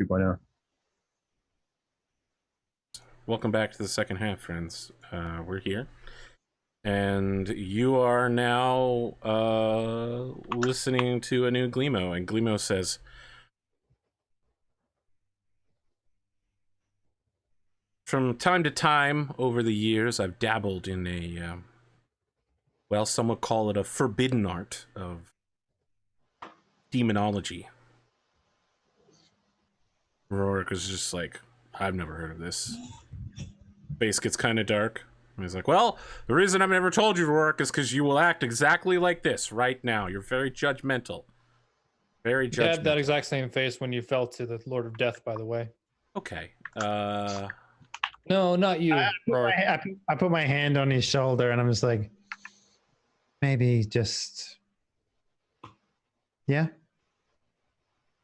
2.0. Welcome back to the second half, friends. We're here. And you are now listening to a new Gleemo. And Gleemo says, from time to time over the years, I've dabbled in a, well, some would call it a forbidden art of demonology. Rorik is just like, I've never heard of this. Face gets kind of dark. And he's like, well, the reason I've never told you, Rorik, is because you will act exactly like this right now. You're very judgmental. Very judgmental. You had that exact same face when you fell to the Lord of Death, by the way. Okay. No, not you, I put my hand on his shoulder and I'm just like, maybe just, yeah.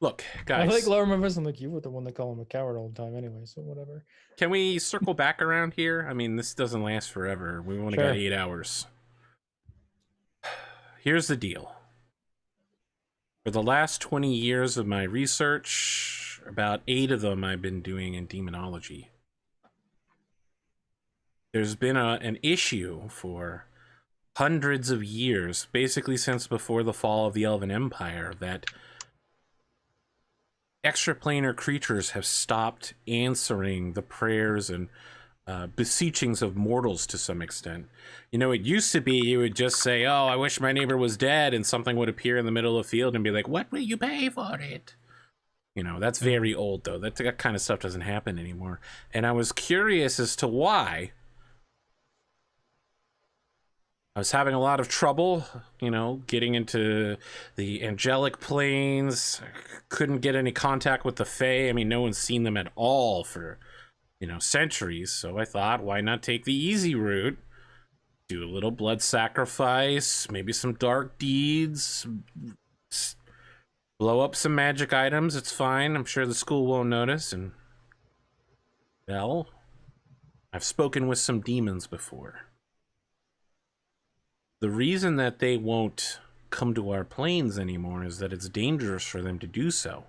Look, guys. I like Laura remembers. I'm like, you were the one that called him a coward all the time anyway, so whatever. Can we circle back around here? I mean, this doesn't last forever. We've only got 8 hours. Here's the deal. For the last 20 years of my research, about 8 of them I've been doing in demonology. There's been an issue for hundreds of years, basically since before the fall of the Elven Empire, that extraplanar creatures have stopped answering the prayers and beseechings of mortals to some extent. You know, it used to be you would just say, oh, I wish my neighbor was dead, and something would appear in the middle of the field and be like, what will you pay for it? You know, that's very old, though. That kind of stuff doesn't happen anymore. And I was curious as to why. I was having a lot of trouble, you know, getting into the angelic planes. Couldn't get any contact with the Fae. I mean, no one's seen them at all for, you know, centuries. So I thought, why not take the easy route? Do a little blood sacrifice, maybe some dark deeds, blow up some magic items. It's fine. I'm sure the school won't notice. And, well, I've spoken with some demons before. The reason that they won't come to our planes anymore is that it's dangerous for them to do so.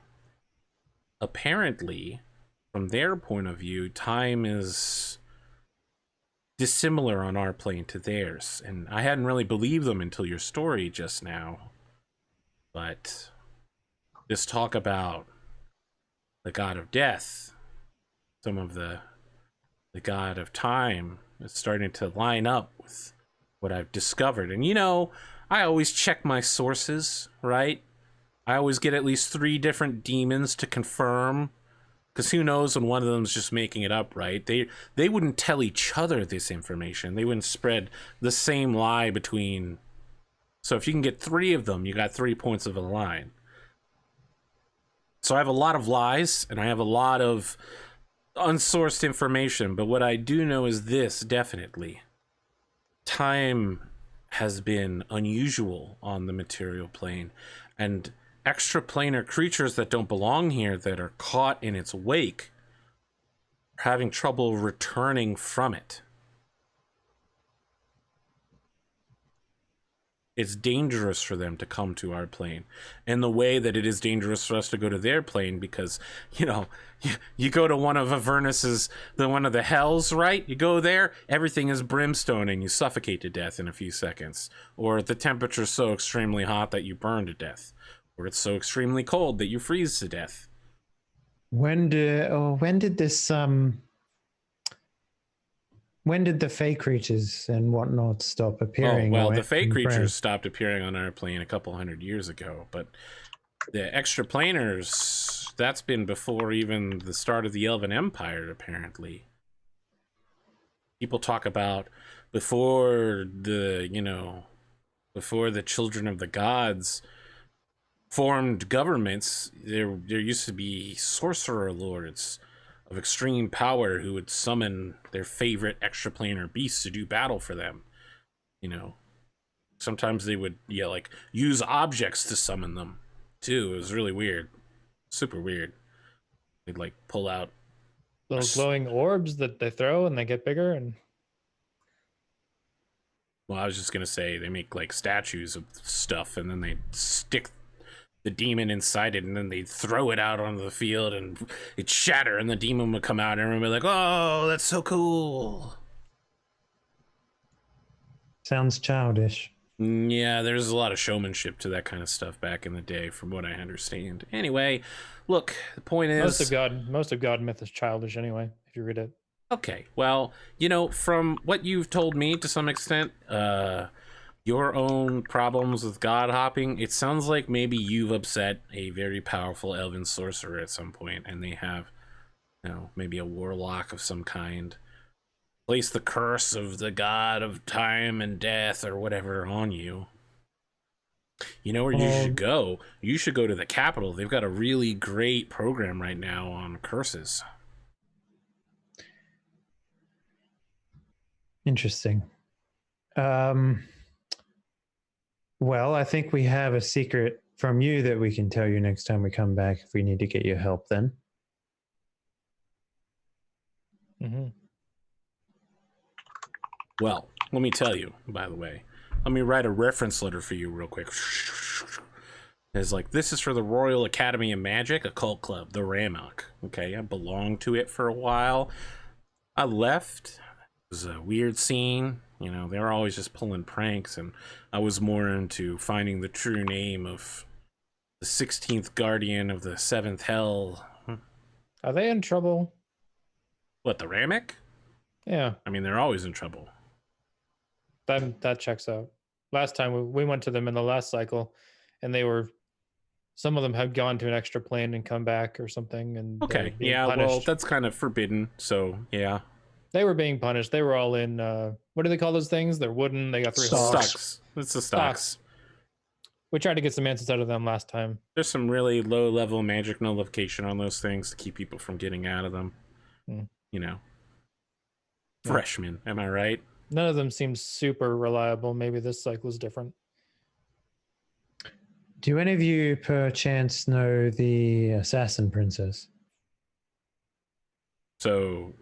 Apparently, from their point of view, time is dissimilar on our plane to theirs. And I hadn't really believed them until your story just now. But this talk about the god of death, some of the god of time, is starting to line up with what I've discovered. And you know, I always check my sources, right? I always get at least 3 different demons to confirm, because who knows when one of them's just making it up, right? They wouldn't tell each other this information. They wouldn't spread the same lie between. So if you can get 3 of them, you got 3 points of a line. So I have a lot of lies and I have a lot of unsourced information, but what I do know is this, definitely. Time has been unusual on the material plane, and extraplanar creatures that don't belong here, that are caught in its wake, are having trouble returning from it. It's dangerous for them to come to our plane, in the way that it is dangerous for us to go to their plane, because, you know, you go to one of Avernus's, one of the hells, right? You go there, everything is brimstone and you suffocate to death in a few seconds. Or the temperature's so extremely hot that you burn to death. Or it's so extremely cold that you freeze to death. When did this when did the Fae creatures and whatnot stop appearing? Oh, well, the Fae creatures stopped appearing on our plane a couple hundred years ago, but the extraplaners, that's been before even the start of the Elven Empire, apparently. People talk about before the, you know, before the children of the gods formed governments, there used to be sorcerer lords of extreme power who would summon their favorite extraplanar beasts to do battle for them. You know, sometimes they would, yeah, like, use objects to summon them, too. It was really weird. Super weird. They'd, like, pull out those glowing orbs that they throw and they get bigger. And well, I was just gonna say, they make, like, statues of stuff, and then they stick the demon inside it, and then they'd throw it out onto the field and it'd shatter and the demon would come out and everyone would be like, oh, that's so cool. Sounds childish. Yeah, there's a lot of showmanship to that kind of stuff back in the day, from what I understand. Anyway, look, the point is... Most of God myth is childish anyway, if you read it. Okay, well, you know, from what you've told me to some extent, your own problems with god hopping, it sounds like maybe you've upset a very powerful elven sorcerer at some point, and they have, you know, maybe a warlock of some kind place the curse of the god of time and death or whatever on you. You know where you should go? You should go to the capital. They've got a really great program right now on curses. Interesting. Well, I think we have a secret from you that we can tell you next time we come back if we need to get your help then. Mm-hmm. Well, let me tell you, by the way. Let me write a reference letter for you real quick. It's like, this is for the Royal Academy of Magic, a cult club, the Ramok. Okay, I belonged to it for a while. I left. It was a weird scene. You know, they were always just pulling pranks, and I was more into finding the true name of the 16th Guardian of the 7th Hell. Are they in trouble? What, the Ramok? Yeah. I mean, they're always in trouble. That checks out. Last time we went to them in the last cycle, and some of them had gone to an extra plane and come back or something. And okay, yeah, punished. Well, that's kind of forbidden. So yeah, they were being punished. They were all in. What do they call those things? They're wooden. They got 3 holes. Stocks. It's the stocks. We tried to get some answers out of them last time. There's some really low-level magic nullification on those things to keep people from getting out of them. You know, freshmen. Am I right? None of them seemed super reliable. Maybe this cycle is different. Do any of you perchance know the Assassin Princess? So,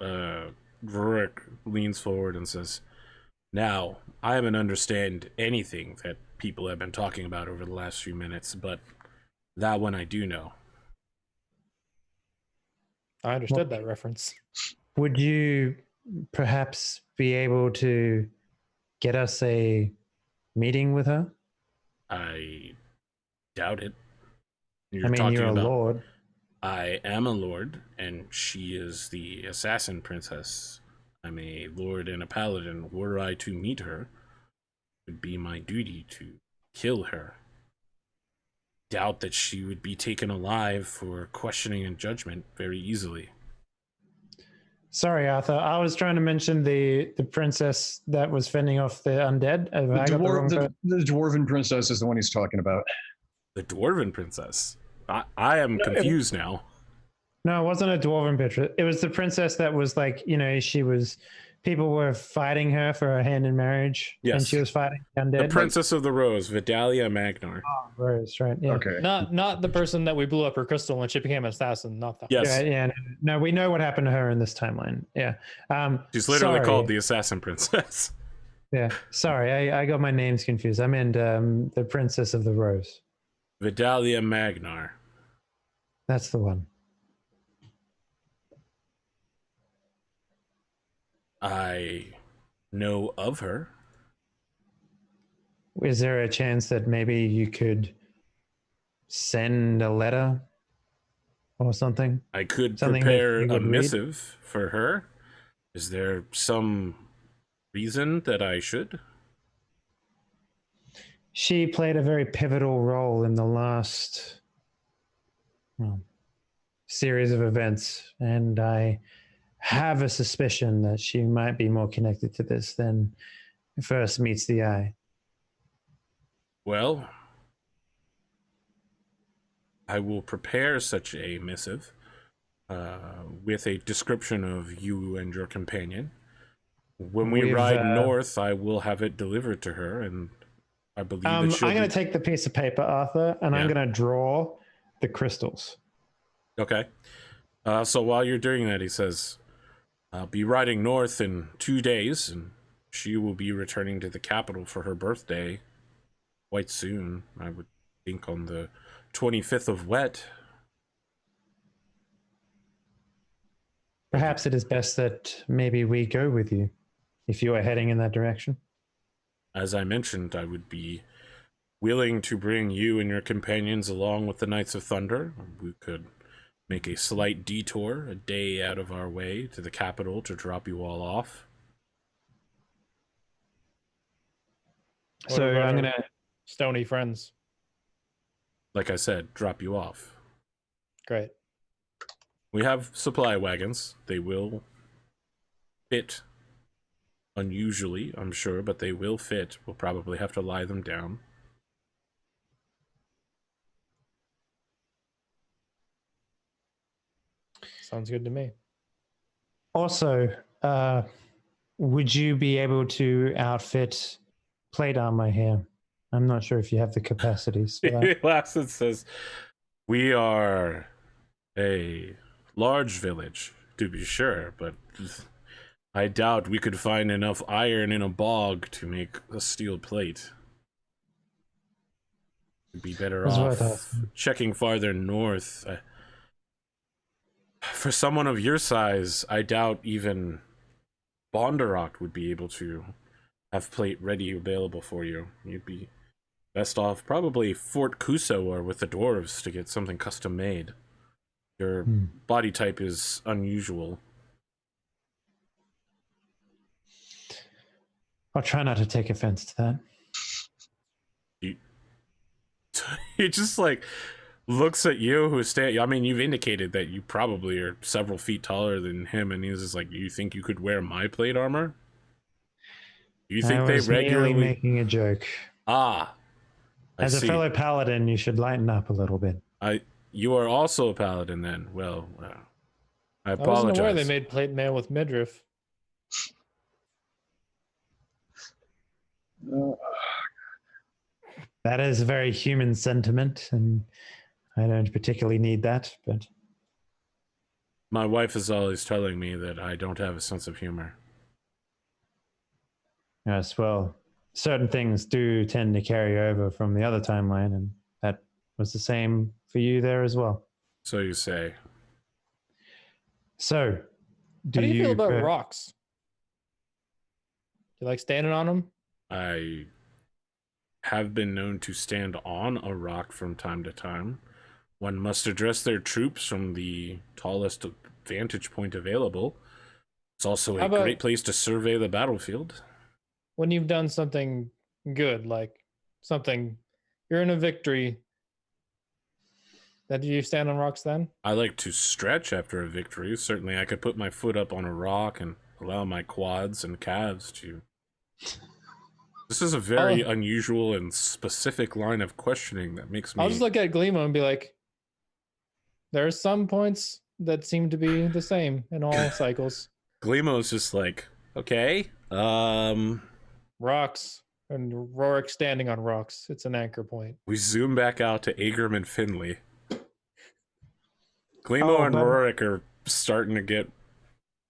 Rurik leans forward and says, now, I haven't understand anything that people have been talking about over the last few minutes, but that one I do know. I understood that reference. Would you perhaps be able to get us a meeting with her? I doubt it. You're a lord. I am a lord, and she is the assassin princess. I'm a lord and a paladin. Were I to meet her, it would be my duty to kill her. Doubt that she would be taken alive for questioning and judgment very easily. Sorry, Arthur. I was trying to mention the princess that was fending off the undead. The dwarven princess is the one he's talking about. The dwarven princess? I am confused now. No, it wasn't a dwarven princess. It was the princess that was like, you know, people were fighting her for her hand in marriage. Yes. And she was fighting undead. The Princess of the Rose, Vidalia Magnar. Oh, Rose, right. Yeah. Okay. Not the person that we blew up her crystal and she became an assassin, not that. Yes. Yeah, no, we know what happened to her in this timeline. Yeah. She's literally called the Assassin Princess. Yeah. Sorry, I got my names confused. I meant the Princess of the Rose. Vidalia Magnar. That's the one. I know of her. Is there a chance that maybe you could send a letter or something? I could Something prepare that you a would read? missive for her. Is there some reason that I should? She played a very pivotal role in the last series of events, and I have a suspicion that she might be more connected to this than first meets the eye. Well, I will prepare such a missive with a description of you and your companion. When we ride north, I will have it delivered to her, and I believe I'm going to take the piece of paper, Arthur, and I'm going to draw the crystals. Okay. So while you're doing that, he says, I'll be riding north in 2 days, and she will be returning to the capital for her birthday quite soon. I would think on the 25th of wet. Perhaps it is best that maybe we go with you if you are heading in that direction. As I mentioned, I would be willing to bring you and your companions along with the Knights of Thunder. We could make a slight detour, a day out of our way, to the capital to drop you all off. What So about I'm our going to... stony friends. Like I said, drop you off. Great. We have supply wagons. They will fit unusually, I'm sure, but they will fit. We'll probably have to lie them down. Sounds good to me. Also, would you be able to outfit plate armor here? I'm not sure if you have the capacities for that. He laughs and says, "We are a large village, to be sure, but I doubt we could find enough iron in a bog to make a steel plate. We'd be better That's what I off thought. checking farther north. For someone of your size, I doubt even Bondarok would be able to have plate ready available for you. You'd be best off probably Fort Kuso or with the dwarves to get something custom made. Your body type is unusual." I'll try not to take offense to that. He just like looks at you, who is I mean, you've indicated that you probably are several feet taller than him, and he's just like, "You think you could wear my plate armor? You think I they was regularly merely making a joke. Ah, I As a see. fellow paladin, you should lighten up a little bit. You are also a paladin then. Well, I I apologize. wasn't aware they made plate mail with midriff. That is a very human sentiment, and I don't particularly need that, but My wife is always telling me that I don't have a sense of humor. yes, well, certain things do tend to carry over from the other timeline, and that was the same for you there as well. So you say. So, How do you feel about uh, rocks? Do you like standing on them? I have been known to stand on a rock from time to time. One must address their troops from the tallest vantage point available. It's also How a about- great place to survey the battlefield. When you've done something good, like something, you're in a victory, that do you stand on rocks then? I like to stretch after a victory. Certainly I could put my foot up on a rock and allow my quads and calves to... This is a very unusual and specific line of questioning that makes me... I'll just look at Gleemo and be like, there are some points that seem to be the same in all cycles. Gleemo's just like, okay, Rocks and Rorik standing on rocks. It's an anchor point. we zoom back out to Agram and Finley. Gleemo and but- Rorik are starting to get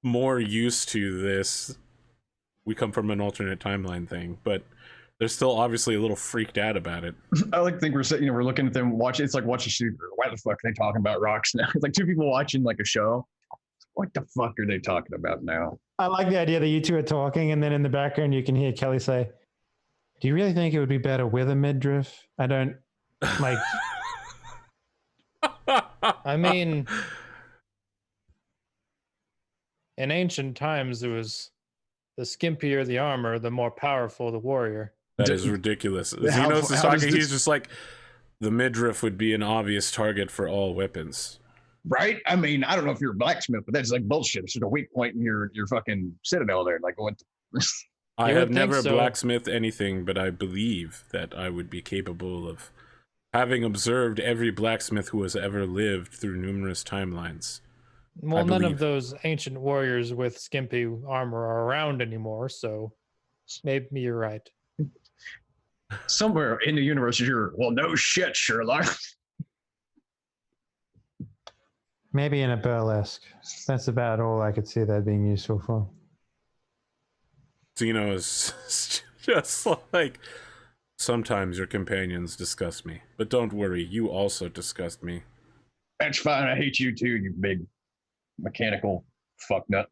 more used to this. We come from an alternate timeline thing, but they're still obviously a little freaked out about it. I like to think we're sitting, we're looking at them watching. It's like watching shoot. Why the fuck are they talking about rocks now? It's like two people watching like a show. What the fuck are they talking about now? I like the idea that you two are talking, and then in the background you can hear Kelly say, "Do you really think it would be better with a midriff?" I don't like. I mean, in ancient times, it was the skimpier the armor, the more powerful the warrior. That is ridiculous. How- Xenos is how does talking, he's this- just like, the midriff would be an obvious target for all weapons. Right? I mean, I don't know if you're a blacksmith, but that's like bullshit. It's just a weak point in your fucking citadel there. Like what? I You have would think never so. blacksmithed anything, but I believe that I would be capable of having observed every blacksmith who has ever lived through numerous timelines. Well, none believe. of those ancient warriors with skimpy armor are around anymore, so maybe you're right. Somewhere in the universe, you're well, no shit, Sherlock. Maybe in a burlesque. That's about all I could see that being useful for. Xeno is just like, Sometimes your companions disgust me, but don't worry, you also disgust me. That's fine. I hate you too, you big mechanical fucknut.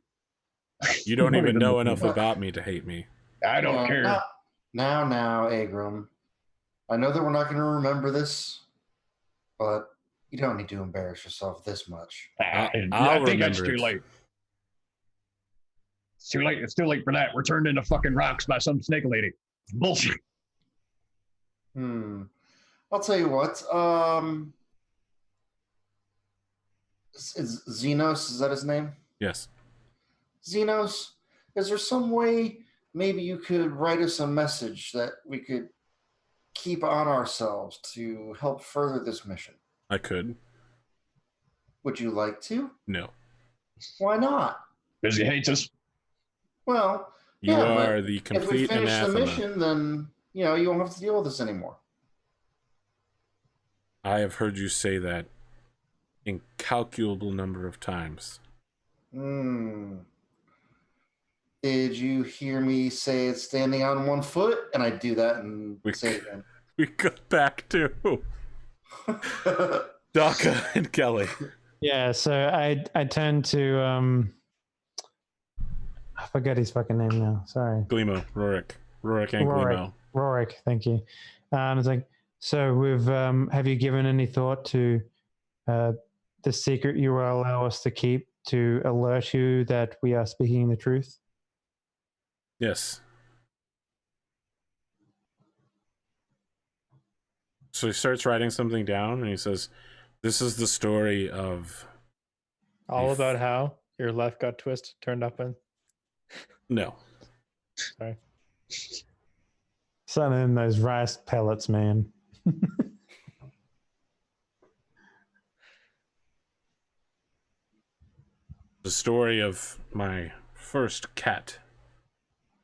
You don't even know looking- enough about me to hate me. I don't care. Now, Agrum. I know that we're not going to remember this, but you don't need to embarrass yourself this much. I'll I think that's remember too it. late. It's too late. It's too late for that. We're turned into fucking rocks by some snake lady. It's bullshit. I'll tell you what. Is Xenos, is that his name? Yes. Xenos, is there some way maybe you could write us a message that we could keep on ourselves to help further this mission? I could. Would you like to? No. Why not? Because he hates us. Well, You yeah, are but the if we complete finish anathema. the mission, then you won't have to deal with this anymore. I have heard you say that incalculable number of times. Did you hear me say it's standing on one foot? And I do that and say it again. We go back to Daka and Kelly. Yeah, so I turned to I forgot his fucking name now. Sorry. Gleemo, Rorik and Gleemo. Rorik, thank you. It's like, so we've have you given any thought to the secret you will allow us to keep to alert you that we are speaking the truth? Yes. So he starts writing something down and he says, "This is the story of..." All about how your left got turned up in. No. Sorry. Something in those rice pellets, man. The story of my first cat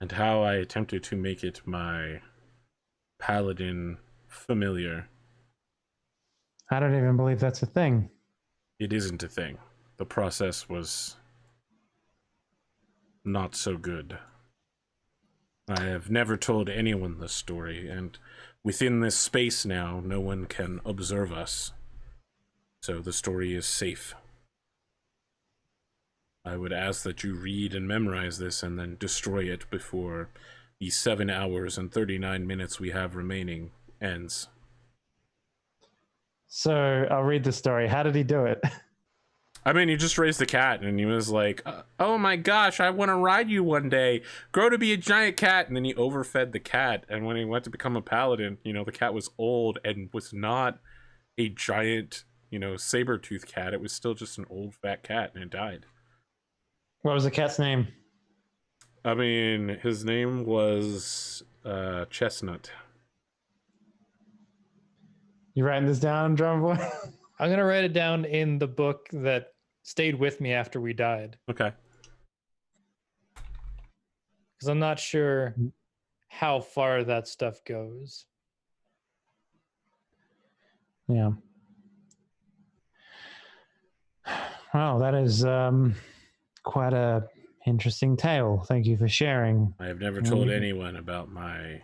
and how I attempted to make it my paladin familiar. I don't even believe that's a thing. It isn't a thing. The process was not so good. I have never told anyone this story, and within this space now, no one can observe us. So the story is safe. I would ask that you read and memorize this and then destroy it before the 7 hours and 39 minutes we have remaining ends. So I'll read the story. How did he do it? I mean, he just raised the cat, and he was like, "Oh my gosh, I want to ride you one day. Grow to be a giant cat." And then he overfed the cat, and when he went to become a paladin, the cat was old and was not a giant, saber-toothed cat. It was still just an old fat cat, and it died. What was the cat's name? I mean, his name was Chestnut. You writing this down, Drumurboy? I'm going to write it down in the book that stayed with me after we died. Okay. Because I'm not sure how far that stuff goes. Yeah. Well, that is quite a interesting tale. Thank you for sharing. I have never told anyone about my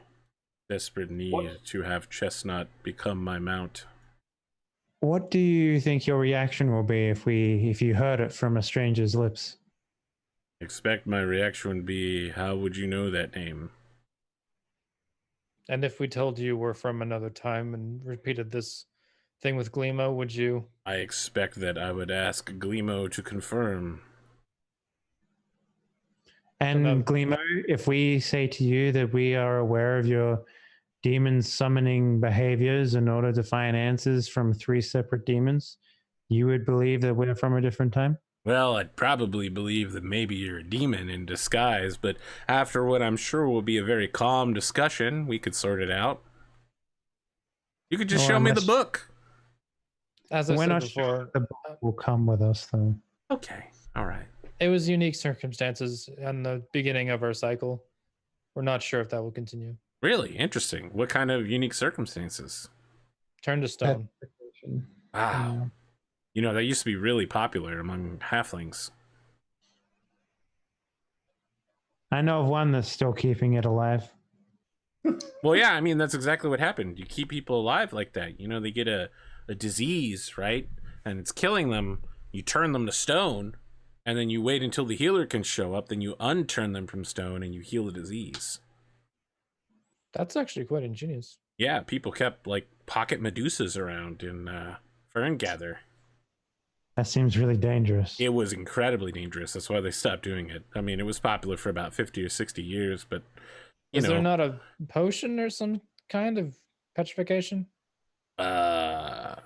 desperate need to have Chestnut become my mount. What do you think your reaction will be if you heard it from a stranger's lips? Expect my reaction would be, "How would you know that name?" And if we told you we're from another time and repeated this thing with Gleemo, would you? I expect that I would ask Gleemo to confirm. And Gleemo, if we say to you that we are aware of your demon summoning behaviors in order to find answers from 3 separate demons, you would believe that we're from a different time? Well, I'd probably believe that maybe you're a demon in disguise, but after what I'm sure will be a very calm discussion, we could sort it out. You could just show me the book. As I We're said not before, sure the book will come with us, though. Okay, all right. it was unique circumstances in the beginning of our cycle. We're not sure if that will continue. Really interesting. What kind of unique circumstances? Turn to stone. Wow. You know, that used to be really popular among halflings. I know of one that's still keeping it alive. Well, yeah, I mean, that's exactly what happened. You keep people alive like that. You know, they get a disease, right? And it's killing them. You turn them to stone, and then you wait until the healer can show up. Then you unturn them from stone, and you heal the disease. That's actually quite ingenious. Yeah, people kept, like, pocket Medusas around in Fern Gather. That seems really dangerous. It was incredibly dangerous. That's why they stopped doing it. I mean, it was popular for about 50 or 60 years, but, you Is know. there not a potion or some kind of petrification? I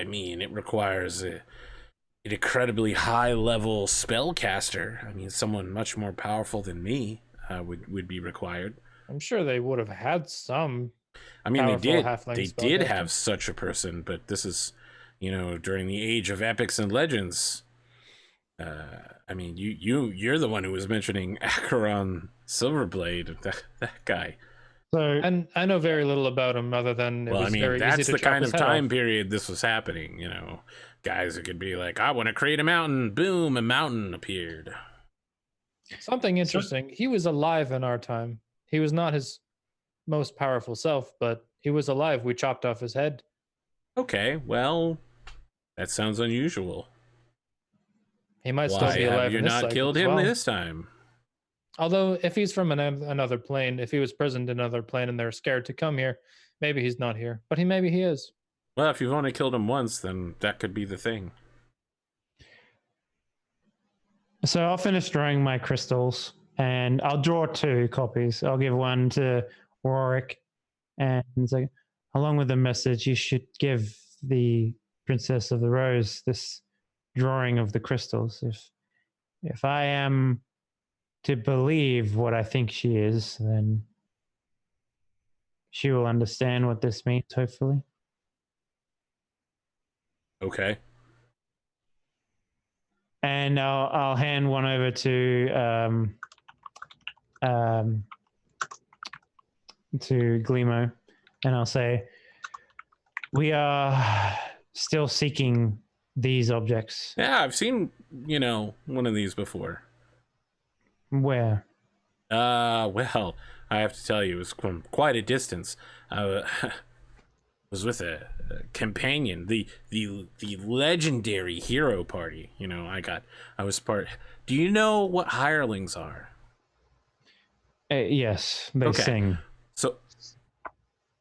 mean, it requires an incredibly high-level spellcaster. I mean, someone much more powerful than me would be required. I'm sure they would have had some. I mean, they powerful did. halfling They did spellcaster. have such a person, but this is, you know, during the age of epics and legends. I mean, you're the one who was mentioning Acheron Silverblade. That guy. So, And I know very little about him other than it Well, was I mean, very easy that's to the chop kind his of head time off. period this was happening. You know, guys who could be like, I want to create a mountain. Boom, a mountain appeared. Something interesting. He was alive in our time. He was not his most powerful self, but he was alive. We chopped off his head. Okay, well, that sounds unusual. He might still Why be have alive you in this not cycle killed as him well. this time? Although, if he's from another plane, if he was prisoned in another plane and they're scared to come here, maybe he's not here. But maybe he is. Well, if you've only killed him once, then that could be the thing. so I'll finish drawing my crystals, and I'll draw 2 copies. I'll give one to Warwick, and it's like, along with the message, you should give the Princess of the Rose this drawing of the crystals. If I am to believe what I think she is, then she will understand what this means, hopefully. Okay. And I'll hand one over to Glimo, and I'll say, we are still seeking these objects. Yeah, I've seen, you know, one of these before. Where? Well, I have to tell you, it was from quite a distance. I was with a companion, the legendary hero party. You know, I was part. Do you know what hirelings are? Yes, they Okay. sing. So,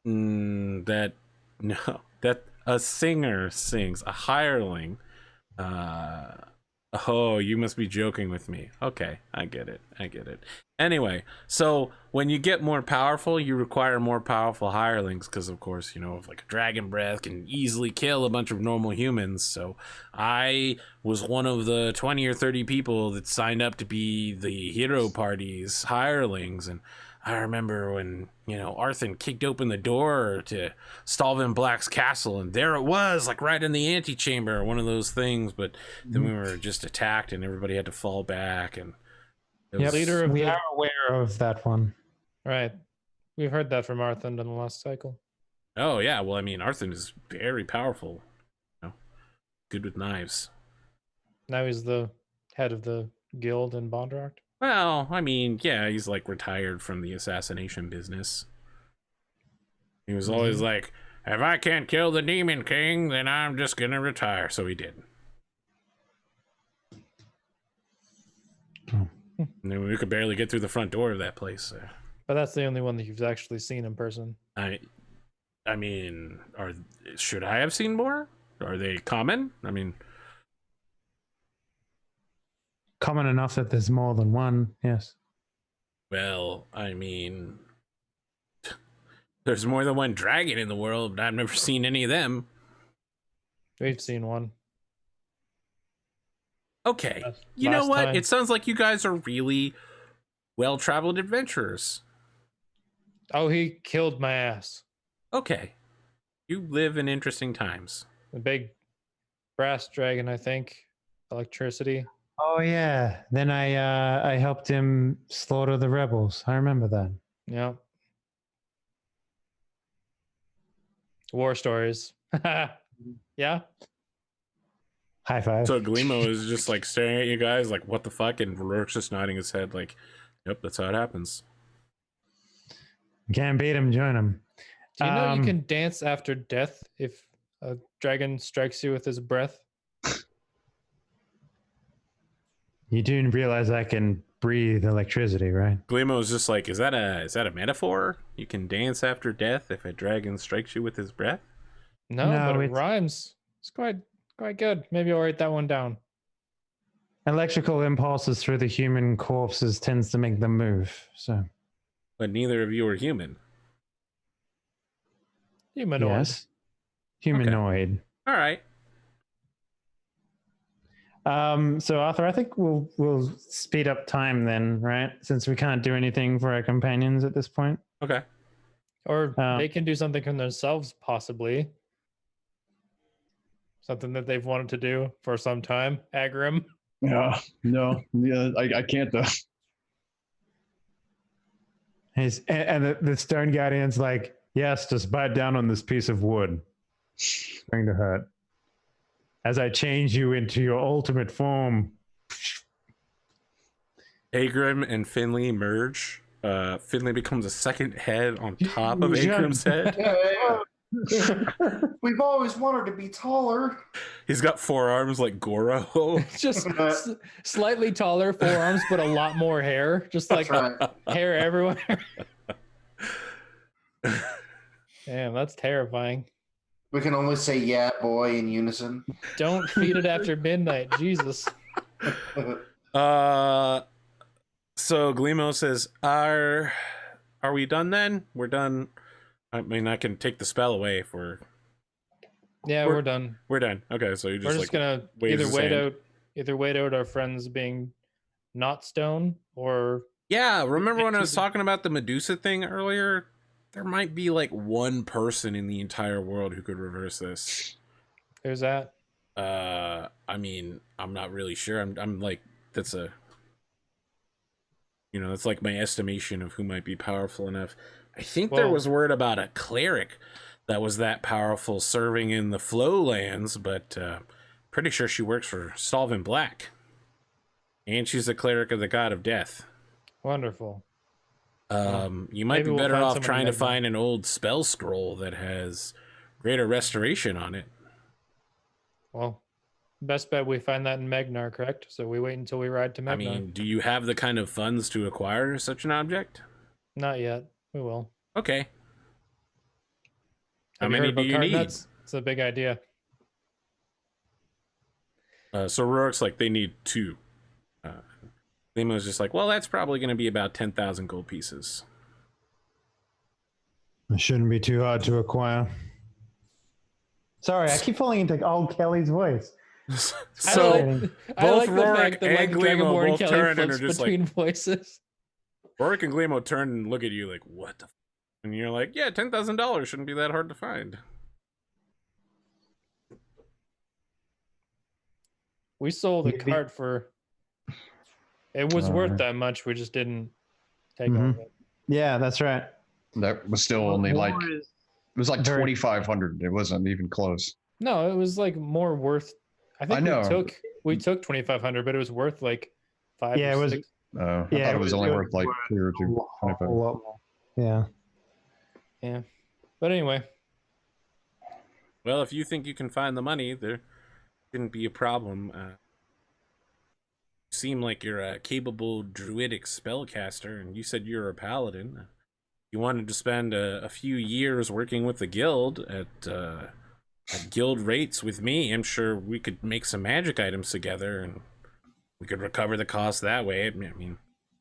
that a singer sings. A hireling. Oh, you must be joking with me. Okay, I get it. Anyway, so when you get more powerful, you require more powerful hirelings because, of course, you know, if like a dragon breath can easily kill a bunch of normal humans. So I was one of the 20 or 30 people that signed up to be the hero party's hirelings. And I remember when, you know, Arthur kicked open the door to Stalvin Black's castle, and there it was, like right in the antechamber, one of those things. But then we were just attacked, and everybody had to fall back. And Yep. Leader of we the- are aware of that one. Right. We've heard that from Arthur in the last cycle. Oh yeah, well, I mean, Arthur is very powerful. You know, good with knives. Now he's the head of the guild in Bondrock. Well, I mean, yeah, he's like retired from the assassination business. He was always like, if I can't kill the Demon King, then I'm just gonna retire. So he did. Oh. And then we could barely get through the front door of that place. So. But that's the only one that you've actually seen in person. I mean, should I have seen more? Are they common? I mean, Common enough that there's more than one, yes. well, I mean, there's more than one dragon in the world, but I've never seen any of them. We've seen one. Okay, Last- you know last what? time. It sounds like you guys are really well-traveled adventurers. Oh, he killed my ass. Okay, you live in interesting times. The big brass dragon, I think. Electricity. Oh yeah. Then I helped him slaughter the rebels. I remember that. Yeah. War stories. Yeah. High five. So Glimo is just like staring at you guys like, what the fuck? And Rourke's just nodding his head like, yep, that's how it happens. Can't beat him, join him. Do you know you Um, can dance after death if a dragon strikes you with his breath? You do realize I can breathe electricity, right? Gleemo's just like, is that a metaphor? You can dance after death if a dragon strikes you with his breath? No, No, but it it's- rhymes. It's quite good. Maybe I'll write that one down. Electrical impulses through the human corpses tends to make them move. So But neither of you are human. Humanoid. yes, humanoid. All right. So Arthur, I think we'll speed up time then, right? Since we can't do anything for our companions at this point. Okay. Or Um, they can do something for themselves, possibly. Something that they've wanted to do for some time. Agrim. Yeah, no, yeah, I can't though. And the stone guardian's like, yes, just bite down on this piece of wood. It's going to hurt. As I change you into your ultimate form. Agrim and Finley merge. Finley becomes a second head on top of Yeah. Agrim's head. Yeah. We've always wanted to be taller. He's got forearms like Goro. Just slightly taller forearms, but a lot more hair. Just like That's right. hair everywhere. Damn, that's terrifying. We can only say "yeah, boy" in unison. Don't feed it after midnight. Jesus. So Gleemo says, "Are we done then? We're done. I mean, I can take the spell away if we're Yeah, we're done. done. Okay, so you're just We're like just gonna waves his hand. either wait out our friends being not stone, or Yeah, remember when I was talking about the Medusa thing earlier? There might be like one person in the entire world who could reverse this. who's that? I mean, I'm not really sure. I'm like, that's a, that's like my estimation of who might be powerful enough. I think there Well- was word about a cleric that was that powerful serving in the Flowlands, but pretty sure she works for Stalvin Black. And she's the cleric of the god of death. Wonderful. You might maybe be we'll better find off someone trying to to make one. find an old spell scroll that has greater restoration on it. Well, best bet we find that in Magnar, correct? So we wait until we ride to I Magnar. mean, do you have the kind of funds to acquire such an object? Not yet. We will. Okay. How Have many heard do about you card need? nuts? It's a big idea. So Rorik's like, they need 2. Lemo's just like, well, that's probably going to be about 10,000 gold pieces. It shouldn't be too hard to acquire. Sorry, I keep falling into old Kelly's voice. So I like both the Rorik fact that like and Glemo Dragonborn both Kelly turn and flips are just like, between voices. Rorik and Glemo turn and look at you like, what the f-? And you're like, yeah, $10,000 shouldn't be that hard to find. We sold a Maybe. cart for. It was worth that much. We just didn't take all of it. Yeah, that's right. That was still only like War it is- was like very- 2,500. It wasn't even close. No, it was like more worth. I think know. we took 2,500, but it was worth like 5. Yeah, or it was- 6. I Yeah, thought it it was was only good worth like for 2 or a 2. lot more. Yeah. Yeah, but anyway, Well, if you think you can find the money, there shouldn't be a problem. You seem like you're a capable druidic spellcaster, and you said you're a paladin. You wanted to spend a few years working with the guild at guild rates with me. I'm sure we could make some magic items together, and we could recover the cost that way. I mean,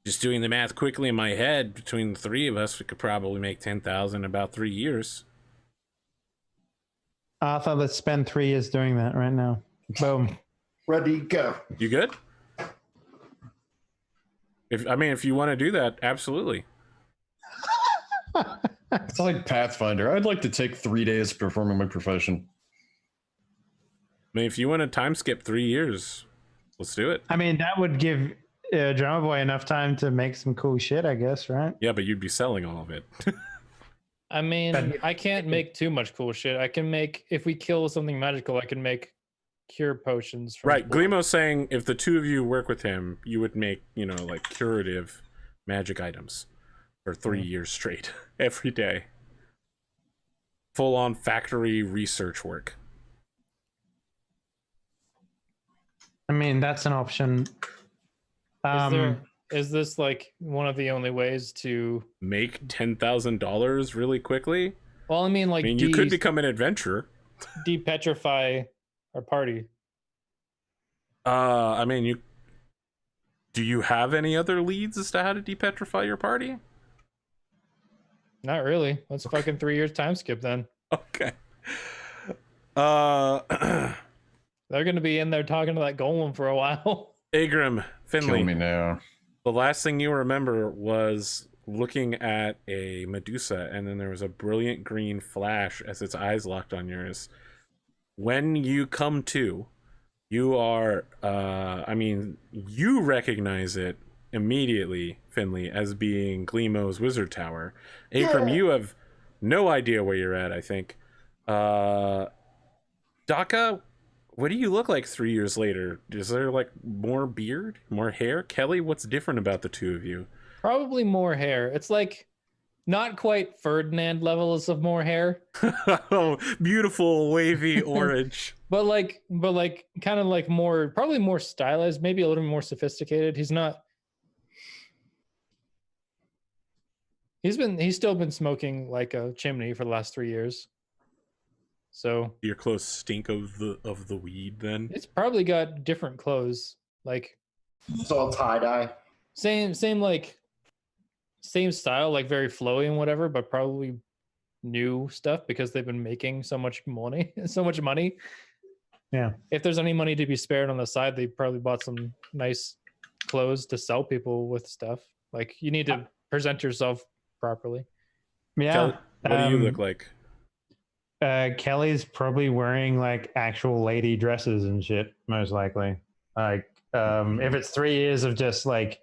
just doing the math quickly in my head, between the 3 of us, we could probably make 10,000 in about 3 years. Arthur, let's spend 3 years doing that right now. Boom. Ready, go. You good? If you want to do that, absolutely. It's like Pathfinder. I'd like to take 3 days performing my profession. I mean, if you want to time skip 3 years, let's do it. I mean, that would give Drumurboy enough time to make some cool shit, I guess, right? Yeah, but you'd be selling all of it. I mean, But- I can't make too much cool shit. I can make, if we kill something magical, I can make cure potions. From Right. blood. Gleemo's saying if the 2 of you work with him, you would make, like curative magic items. for 3 years straight, every day. Full on factory research work. I mean, that's an option. Is this like one of the only ways to Make $10,000 really quickly? Well, I mean, like, you could become an adventurer. Depetrify our party. I mean, do you have any other leads as to how to depetrify your party? Not really. Let's fucking 3 years time skip then. Okay. They're gonna be in there talking to that golem for a while. Agrim, Finley. Kill me now. The last thing you remember was looking at a Medusa, and then there was a brilliant green flash as its eyes locked on yours. When you come to, you are, you recognize it immediately, Finley, as being Gleemo's Wizard Tower. Akram, you have no idea where you're at, I think. Daka, what do you look like 3 years later? Is there like more beard, more hair? Kelly, what's different about the two of you? Probably more hair. It's like not quite Ferdinand levels of more hair. Oh, beautiful wavy orange. but like kind of like more, probably more stylized, maybe a little more sophisticated. He's still been smoking like a chimney for the last 3 years. So Your clothes stink of the weed then? it's probably got different clothes. Like It's all tie-dye. same style, like very flowy and whatever, but probably new stuff because they've been making so much money. Yeah. If there's any money to be spared on the side, they probably bought some nice clothes to sell people with stuff. Like you need to present yourself properly. Yeah. Kelly, what do you look like? Kelly's probably wearing like actual lady dresses and shit, most likely. Like, if it's 3 years of just like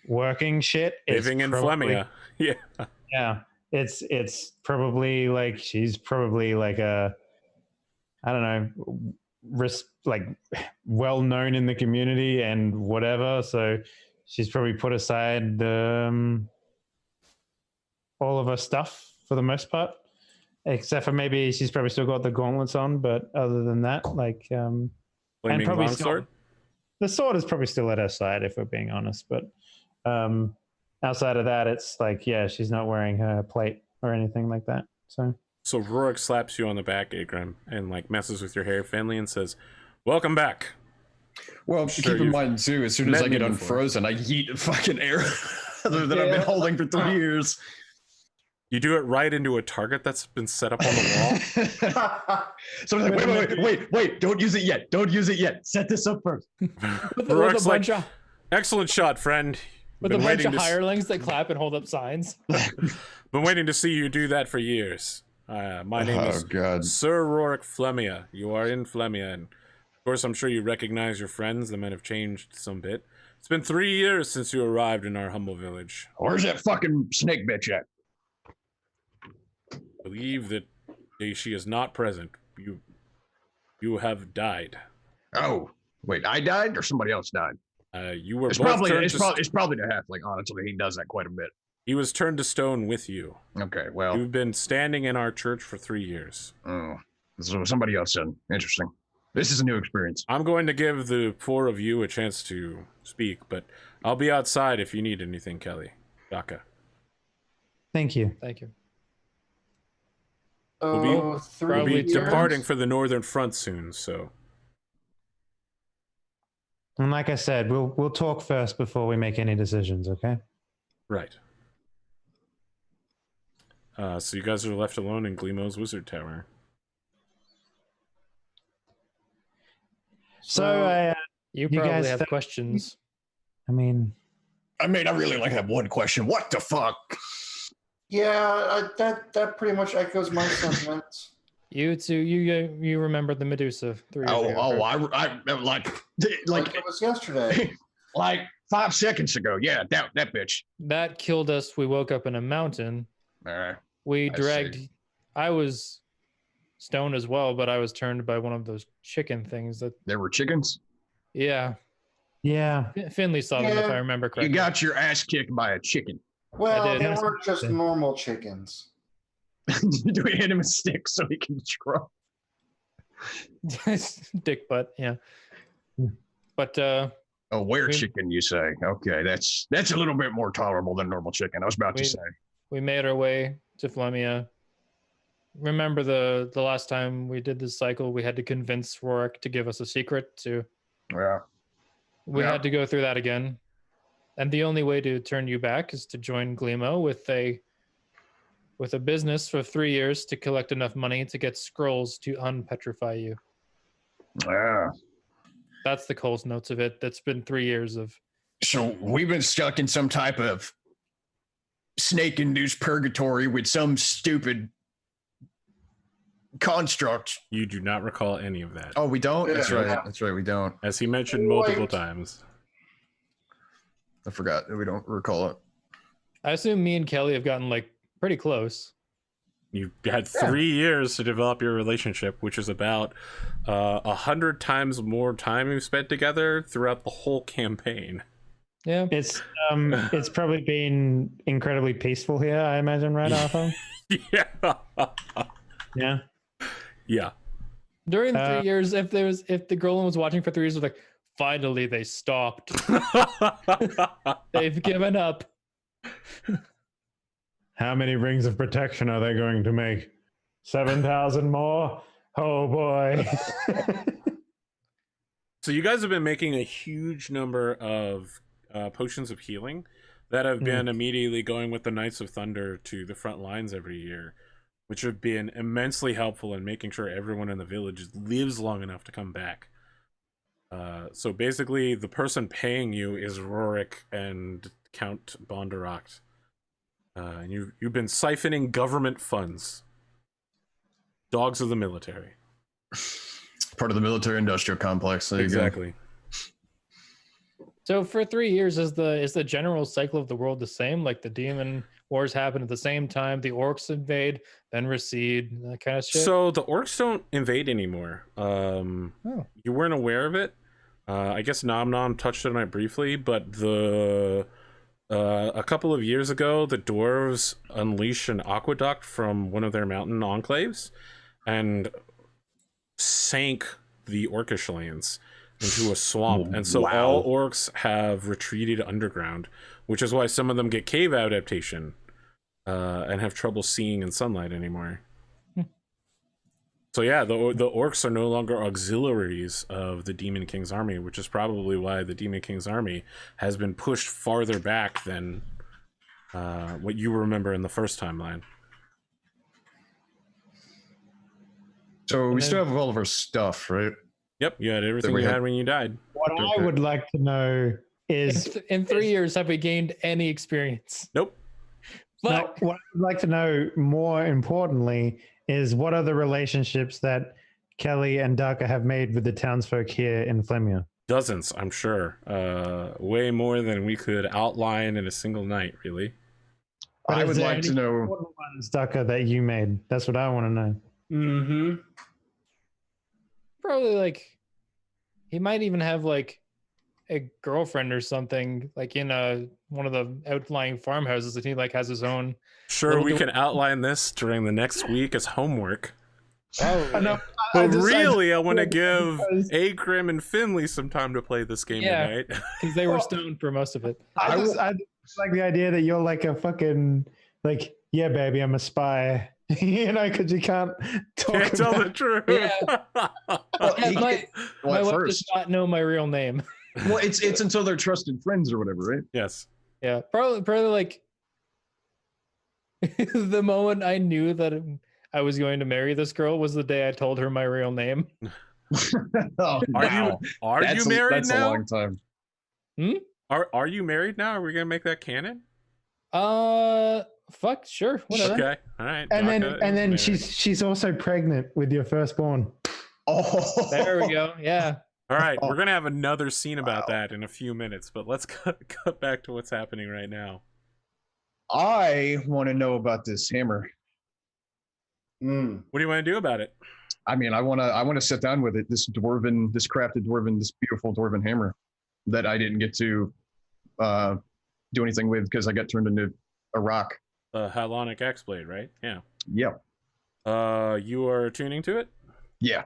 working shit, Living in Flemia. Yeah. Yeah, it's probably like she's probably like a, I don't know, like well known in the community and whatever. So she's probably put aside all of her stuff for the most part, except for maybe she's probably still got the gauntlets on. But other than that, like, Flaming and probably longsword? the sword is probably still at her side, if we're being honest. But outside of that, it's like, yeah, she's not wearing her plate or anything like that. So Rorik slaps you on the back, Agrim, and like messes with your hair, Finley, and says, "Welcome back." Well, Sure, keep in you've mind too, as soon as met I get me before. unfrozen, I yeet a fucking arrow that I've been holding for 3 years. You do it right into a target that's been set up on the wall. So I was like, wait, don't use it yet. Don't use it yet. Set this up first. With a Rorik's like, bunch of "Excellent shot, friend. with a bunch of hirelings that clap and hold up signs. Been waiting to see you do that for years. My name is God. Sir Rorik Flemia. You are in Flemia, and of course I'm sure you recognize your friends. The men have changed some bit. It's been 3 years since you arrived in our humble village. Where's that fucking snake bitch at? I believe that she is not present. You have died. Oh, wait, I died or somebody else died? You were It's both probably turned it's, to probably it's probably the halfling. Honestly, he does that quite a bit. He was turned to stone with you. Okay, well, You've been standing in our church for 3 years. so somebody else said. Interesting. This is a new experience. I'm going to give the four of you a chance to speak, but I'll be outside if you need anything, Kelly. Daka. thank you. Thank you. We'll be- Oh, 3 We'll be years? departing for the Northern Front soon, so And like I said, we'll talk first before we make any decisions. Okay. right. So you guys are left alone in Gleemo's Wizard Tower. So You You probably guys have think- questions. I mean, I mean, I really like have one question. What the fuck? Yeah, that pretty much echoes my sentiments. You two, you remember the Medusa 3 years ago. I like Like it was yesterday. like 5 seconds ago. Yeah, that bitch. That killed us. We woke up in a mountain. All right. We I dragged. see. I was stoned as well, but I was turned by one of those chicken things. That There were chickens. yeah, yeah. Finley saw them if Yeah. I remember You correctly. got your ass kicked by a chicken. Well, did. they weren't just normal chickens. Do we hit him a stick so he can draw? Dick butt, yeah. But A were We- chicken, you say? Okay, that's a little bit more tolerable than normal chicken. I was about to say. we made our way to Flemia. Remember the last time we did this cycle, we had to convince Rorik to give us a secret to. Yeah. We Yeah. had to go through that again. And the only way to turn you back is to join Glimo with a business for 3 years to collect enough money to get scrolls to unpetrify you. Yeah. That's the Cole's notes of it. That's been 3 years of. So we've been stuck in some type of snake-induced purgatory with some stupid construct. You do not recall any of that. Oh, we don't? That's Yeah. right. That's right. We don't. As he mentioned multiple times. I forgot that we don't recall it. I assume me and Kelly have gotten like pretty close. You had 3 years to develop your relationship, which is about 100 times more time you've spent together throughout the whole campaign. Yeah. It's probably been incredibly peaceful here, I imagine, right, Arthur? Yeah. Yeah. Yeah. During the 3 years, if the Golem was watching for 3 years, was like, finally they stopped. They've given up. How many rings of protection are they going to make? 7,000 more? Oh boy. So you guys have been making a huge number of potions of healing that have been immediately going with the Knights of Thunder to the front lines every year, which have been immensely helpful in making sure everyone in the village lives long enough to come back. So basically, the person paying you is Rorik and Count Bonderoct. And you've been siphoning government funds. Dogs of the military. Part of the military-industrial complex. There you go. Exactly. So for 3 years, is the general cycle of the world the same? Like the demon wars happen at the same time, the orcs invade, then recede, that kind of shit? So the orcs don't invade anymore. You weren't aware of it. I guess Nom Nom touched on it briefly, but a couple of years ago, the dwarves unleashed an aqueduct from one of their mountain enclaves and sank the orcish lands into a swamp. And so all orcs have retreated underground, which is why some of them get cave adaptation and have trouble seeing in sunlight anymore. So yeah, the orcs are no longer auxiliaries of the Demon King's army, which is probably why the Demon King's army has been pushed farther back than what you remember in the first timeline. So we still have all of our stuff, right? Yep, you had everything you had when you died. What I would like to know is... In 3 years, have we gained any experience? Nope. No, what I'd like to know more importantly is what are the relationships that Kelly and Daka have made with the townsfolk here in Flemia? Dozens, I'm sure. Way more than we could outline in a single night, really. But I is would there like any to know. important ones, Daka, that you made? That's what I want to know. Mm-hmm. Probably like, he might even have like a girlfriend or something, like in one of the outlying farmhouses that he like has his own. Sure, we can outline this during the next week as homework. I know. But really, I want to give Agrim and Finley some time to play this game tonight. Because they were stoned for most of it. I just like the idea that you're like a fucking, like, yeah, baby, I'm a spy. You know, because you can't talk Can't tell the truth. Yeah. Well, My wife first. does not know my real name. Well, it's until they're trusted friends or whatever, right? Yes. Yeah, probably like the moment I knew that I was going to marry this girl was the day I told her my real name. Oh, Are you married that's now? a long time. Are you married now? Are we gonna make that canon? Fuck, sure, whatever. Okay, all right. And Daka then is married. she's also pregnant with your firstborn. Oh, There we go. Yeah. All right, we're gonna have another scene about that in a few minutes, but let's cut back to what's happening right now. I want to know about this hammer. Mm. What do you want to do about it? I mean, I want to sit down with it. This crafted dwarven, this beautiful dwarven hammer that I didn't get to do anything with because I got turned into A rock. The Halonic Axe Blade, right? Yeah. Yep. You are attuning to it? Yeah.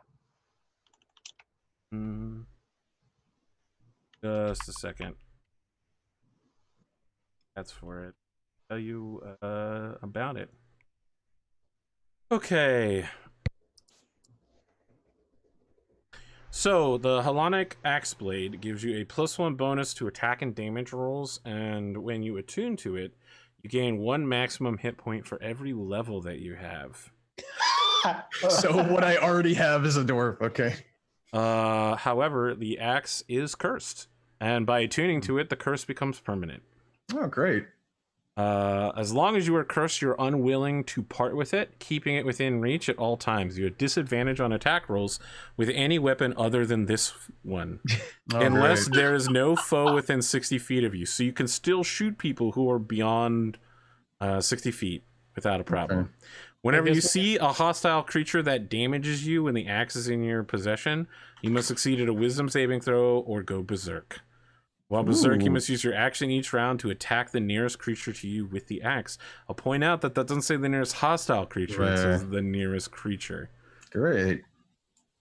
Just a second. That's for it. Tell you about it. Okay. So the Halonic Axe Blade gives you a +1 bonus to attack and damage rolls, and when you attune to it, you gain 1 maximum hit point for every level that you have. So what I already have is a dwarf. Okay. However, the axe is cursed, and by attuning to it, the curse becomes permanent. Oh, great. As long as you are cursed, you're unwilling to part with it, keeping it within reach at all times. You have disadvantage on attack rolls with any weapon other than this one, unless there is no foe within 60 feet of you. So you can still shoot people who are beyond 60 feet without a problem. Okay. Whenever you see a hostile creature that damages you when the axe is in your possession, you must succeed at a wisdom saving throw or go berserk. While berserk, you must use your action each round to attack the nearest creature to you with the axe. I'll point out that doesn't say the nearest hostile creature, it says the nearest creature. Great.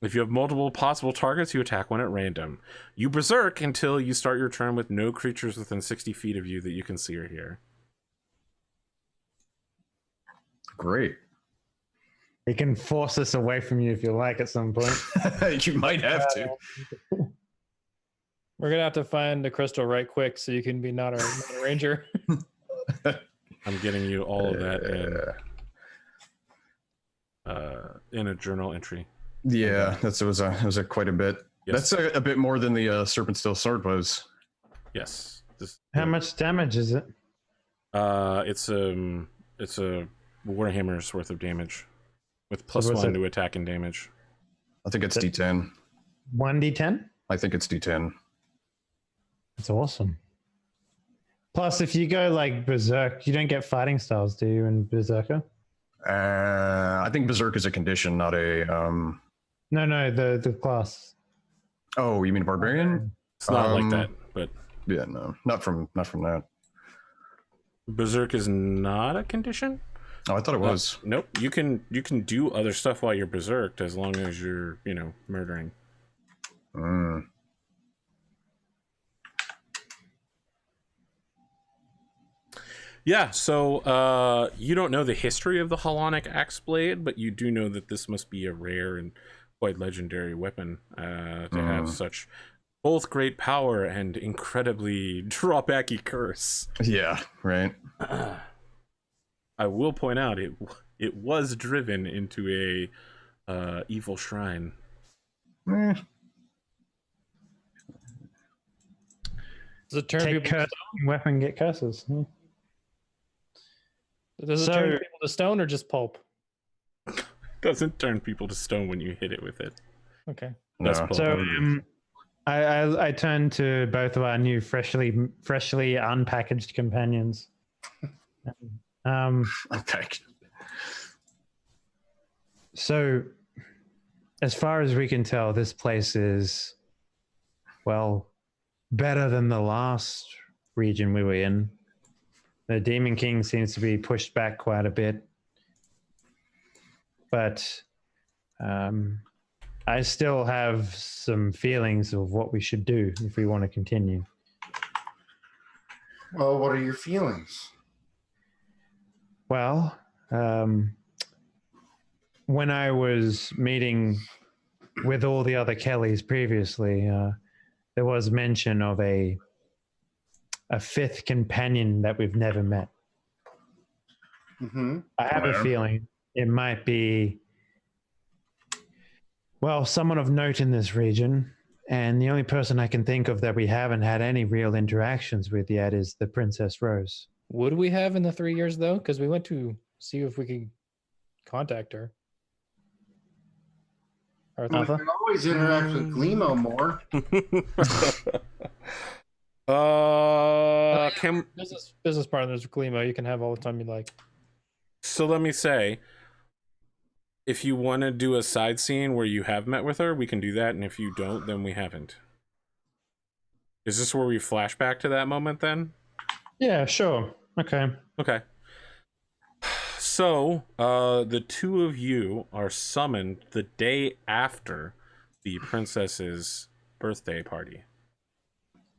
If you have multiple possible targets, you attack one at random. You berserk until you start your turn with no creatures within 60 feet of you that you can see or hear. Great. He can force us away from you if you like at some point. You might have to. We're gonna have to find the crystal right quick so you can be not a ranger. I'm getting you all of that in a journal entry. Yeah, it was quite a bit. Yes. That's a bit more than the Serpent Steel Sword was. Yes. How much damage is it? It's a Warhammer's worth of damage with +1 to attack and damage. I think it's D10. 1d10? I think it's D10. That's awesome. Plus, if you go like berserk, you don't get fighting styles, do you, in berserker? I think berserk is a condition, not a. No, the class. Oh, you mean barbarian? It's not like that, but yeah, no, not from that. berserk is not a condition. Oh, I thought it was. Nope. You can do other stuff while you're berserked as long as you're murdering. Yeah, so you don't know the history of the Halonic Axe Blade, but you do know that this must be a rare and quite legendary weapon to have such both great power and incredibly drawbacky curse. Yeah, right. I will point out it was driven into a evil shrine. Eh. Does it turn Take people? curse weapon, get curses. Does it turn people to stone or just pulp? Doesn't turn people to stone when you hit it with it. Okay. No. So I turned to both of our new freshly unpackaged companions. Unpackaged. So, as far as we can tell, this place is, well, better than the last region we were in. The Demon King seems to be pushed back quite a bit. But I still have some feelings of what we should do if we want to continue. Well, what are your feelings? Well, when I was meeting with all the other Kellys previously, there was mention of a fifth companion that we've never met. Mm-hmm. I have a feeling it might be, well, someone of note in this region, and the only person I can think of that we haven't had any real interactions with yet is the Princess Rose. Would we have in the 3 years though? Because we went to see if we could contact her. We can always interact with Glimo more. Business partners with Glimo, you can have all the time you like. So let me say, if you want to do a side scene where you have met with her, we can do that, and if you don't, then we haven't. Is this where we flash back to that moment then? Yeah, sure. Okay. Okay. So, the two of you are summoned the day after the princess's birthday party.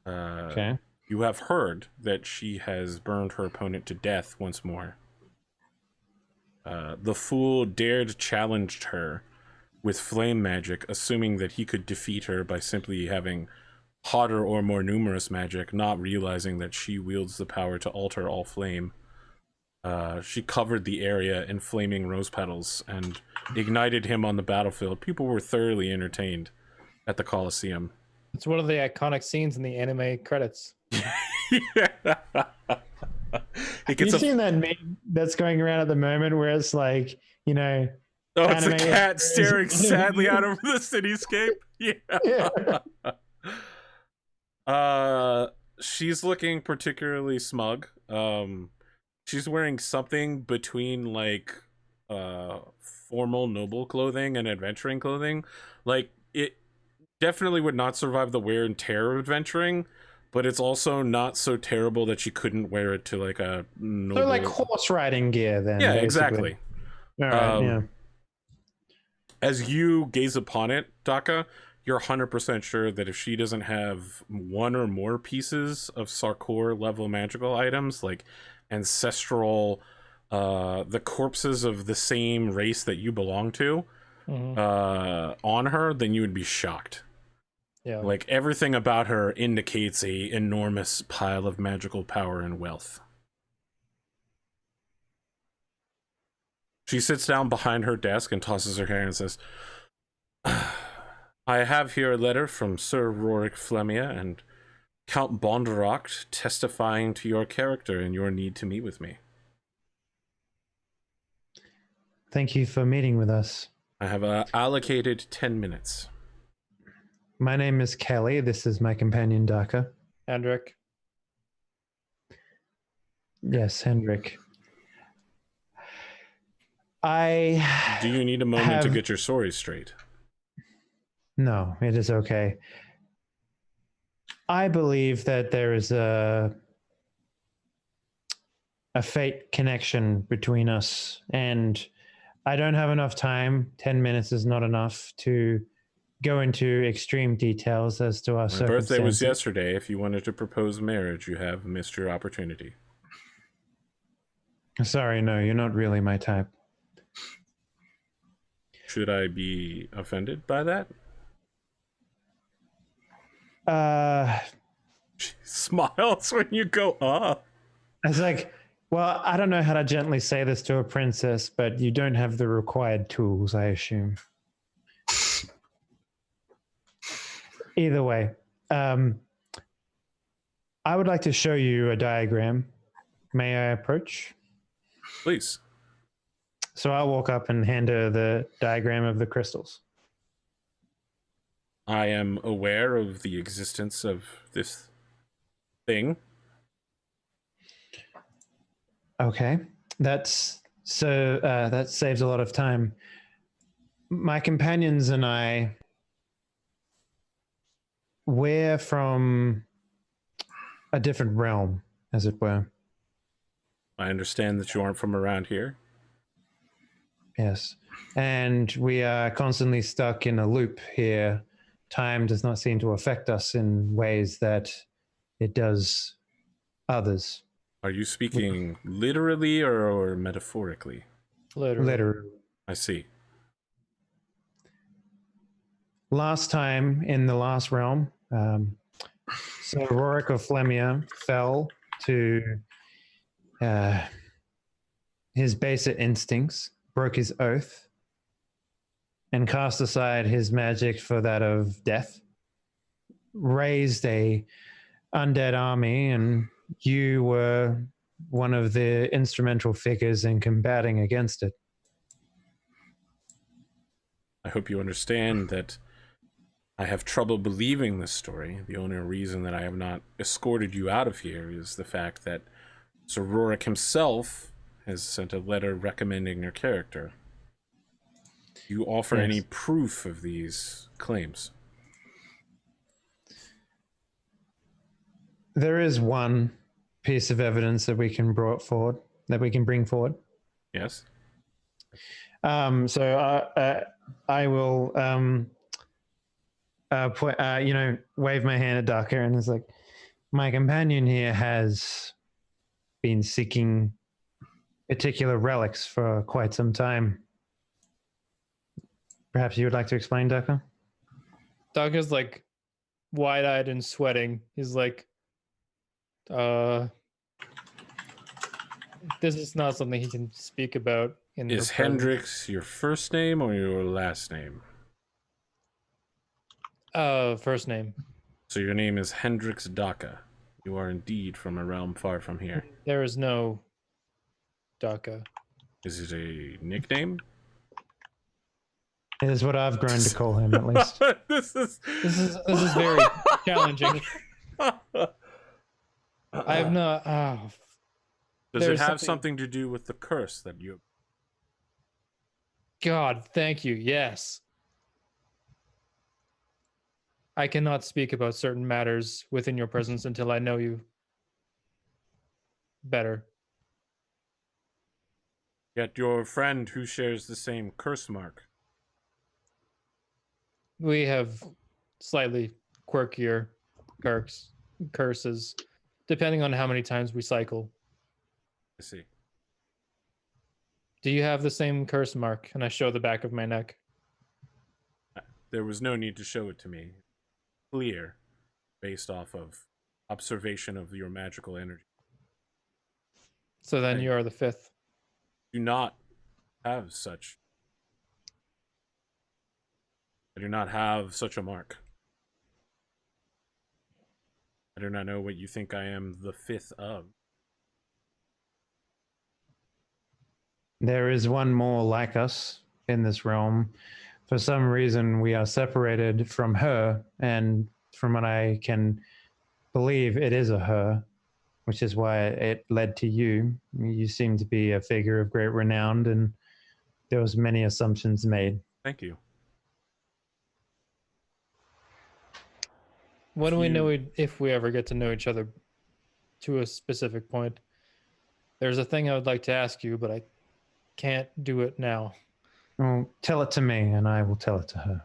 Okay. You have heard that she has burned her opponent to death once more. The fool dared challenge her with flame magic, assuming that he could defeat her by simply having hotter or more numerous magic, not realizing that she wields the power to alter all flame. She covered the area in flaming rose petals and ignited him on the battlefield. People were thoroughly entertained at the Colosseum. It's one of the iconic scenes in the anime credits. Have you seen that meme that's going around at the moment where it's like, you know... Oh, it's a cat staring sadly out over the cityscape? Yeah. She's looking particularly smug. She's wearing something between, like, formal noble clothing and adventuring clothing. Like, it definitely would not survive the wear and tear of adventuring, but it's also not so terrible that she couldn't wear it to, like, a noble... So, like, horse riding gear, then. Yeah, basically. exactly. All right, yeah. As you gaze upon it, Daka, you're 100% sure that if she doesn't have one or more pieces of Sarkor level magical items, like ancestral, the corpses of the same race that you belong to, on her, then you would be shocked. Yeah. Like, everything about her indicates a enormous pile of magical power and wealth. She sits down behind her desk and tosses her hair and says, I have here a letter from Sir Rorik Flemia and Count Bonderoct testifying to your character and your need to meet with me. Thank you for meeting with us. I have allocated 10 minutes. My name is Kelly. This is my companion, Daka. Hendrik. Yes, Hendrik. Do you need a moment to get your story straight? No, it is okay. I believe that there is a fate connection between us, and I don't have enough time. 10 minutes is not enough to go into extreme details as to our circumstances. My birthday was yesterday. If you wanted to propose marriage, you have missed your opportunity. Sorry, no, you're not really my type. Should I be offended by that? She smiles when you go, It's like, well, I don't know how to gently say this to a princess, but you don't have the required tools, I assume. Either way, I would like to show you a diagram. May I approach? Please. So I'll walk up and hand her the diagram of the crystals. I am aware of the existence of this thing. Okay, that saves a lot of time. My companions and I, we're from a different realm, as it were. I understand that you aren't from around here. Yes, and we are constantly stuck in a loop here. Time does not seem to affect us in ways that it does others. Are you speaking literally or metaphorically? Literally. I see. Last time in the last realm, so Rorik of Flemia fell to his basic instincts, broke his oath, and cast aside his magic for that of death, raised a undead army, and you were one of the instrumental figures in combating against it. I hope you understand that I have trouble believing this story. The only reason that I have not escorted you out of here is the fact that Sir Rorik himself has sent a letter recommending your character. Do you offer any proof of these claims? There is one piece of evidence that we can bring forward. Yes. I will wave my hand at Daka, and it's like, my companion here has been seeking particular relics for quite some time. Perhaps you would like to explain, Daka? Daka's like wide-eyed and sweating. He's like, this is not something he can speak about in Is her presence. Hendrix your first name or your last name? First name. So your name is Hendrix Daka. You are indeed from a realm far from here. There is no Daka. Is it a nickname? It is what I've grown to call him, at least. This is very challenging. I have not. Does it there's have something- something to do with the curse that you... God, thank you. Yes. I cannot speak about certain matters within your presence until I know you better. Yet your friend who shares the same curse mark. We have slightly quirkier curses, depending on how many times we cycle. I see. Do you have the same curse mark? And I show the back of my neck. There was no need to show it to me. Clear, based off of observation of your magical energy. So then Right. you are the fifth. Do not have such. I do not have such a mark. I do not know what you think I am the fifth of. There is one more like us in this realm. For some reason, we are separated from her, and from what I can believe, it is a her, which is why it led to you. You seem to be a figure of great renown, and there was many assumptions made. Thank you. When do we You- know if we ever get to know each other to a specific point? There's a thing I would like to ask you, but I can't do it now. Well, tell it to me, and I will tell it to her.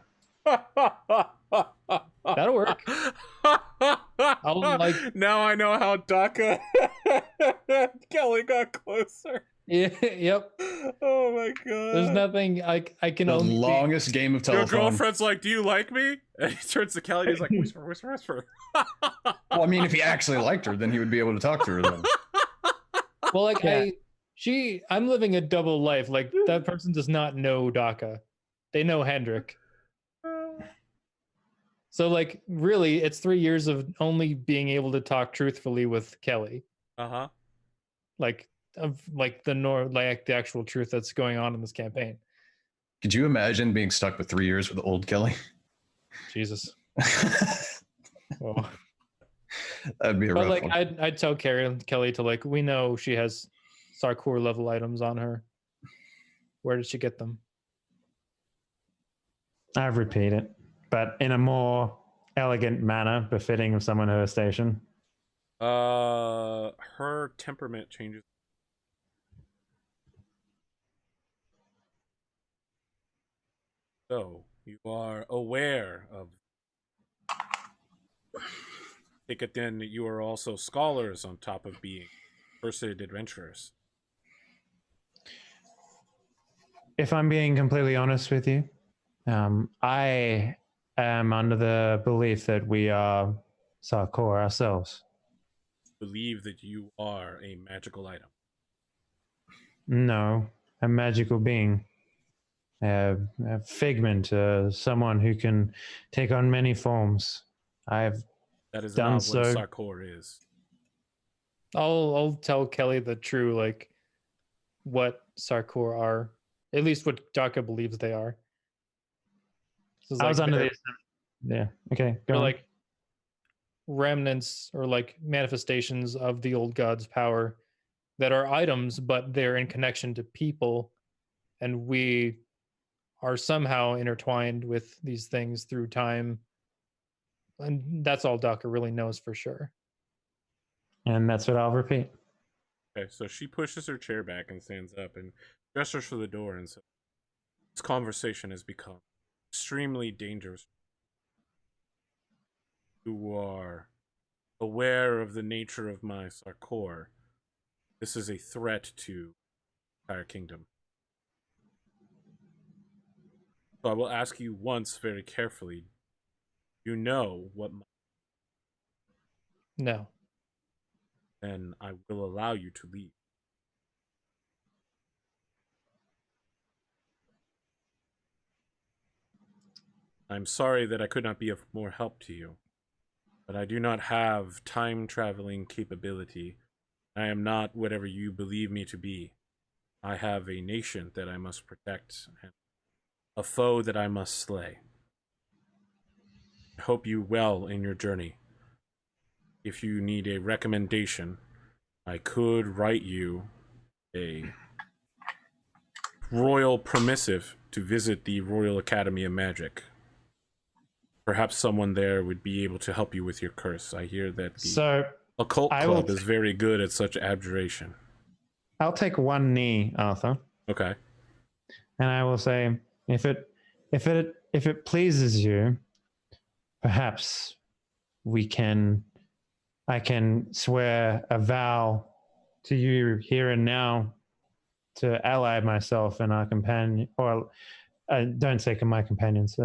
That'll work. I'll, like- Now I know how Daka Kelly got closer. Yeah, yep. Oh my god. There's nothing I can The only longest game of Your telephone. girlfriend's like, "Do you like me?" And he turns to Kelly and he's like, "Whisper, whisper, whisper." Well, I mean, if he actually liked her, then he would be able to talk to her then. Well, like Yeah. I'm living a double life. Like that person does not know Daka. They know Hendrik. So like really it's 3 years of only being able to talk truthfully with Kelly. Uh-huh. Like of like the actual truth that's going on in this campaign. Could you imagine being stuck with 3 years with old Kelly? Jesus. Oh. That'd be a But rough like one. I'd tell Kelly to like, we know she has Sarkor level items on her. Where did she get them? I repeat it, but in a more elegant manner befitting of someone her station. Her temperament changes. So you are aware of. Take it then that you are also scholars on top of being first-aid adventurers. If I'm being completely honest with you, I am under the belief that we are Sarkor ourselves. Believe that you are a magical item. No, a magical being. A figment, someone who can take on many forms. I've That is Done not what so. Sarkor is. I'll tell Kelly the true like what Sarkor are. At least what Daka believes they are. So it's I was like under they're- this. Yeah. Okay. Go They're on. like remnants or like manifestations of the old god's power that are items, but they're in connection to people, and we are somehow intertwined with these things through time. And that's all Daka really knows for sure. And that's what I'll repeat. Okay, so she pushes her chair back and stands up, and gestures for the door and says, "This conversation has become extremely dangerous. You are aware of the nature of my Sarkor. This is a threat to the entire kingdom. So I will ask you once very carefully. You know what No. then I will allow you to leave. I'm sorry that I could not be of more help to you, but I do not have time-traveling capability. I am not whatever you believe me to be. I have a nation that I must protect, and a foe that I must slay. I hope you well in your journey. If you need a recommendation, I could write you a royal permissive to visit the Royal Academy of Magic. Perhaps someone there would be able to help you with your curse. I hear that the So occult I will club is very good at such abjuration. I'll take one knee, Arthur, Okay. and I will say, if it pleases you, perhaps I can swear a vow to you here and now to ally myself and our companion, or don't say my companions,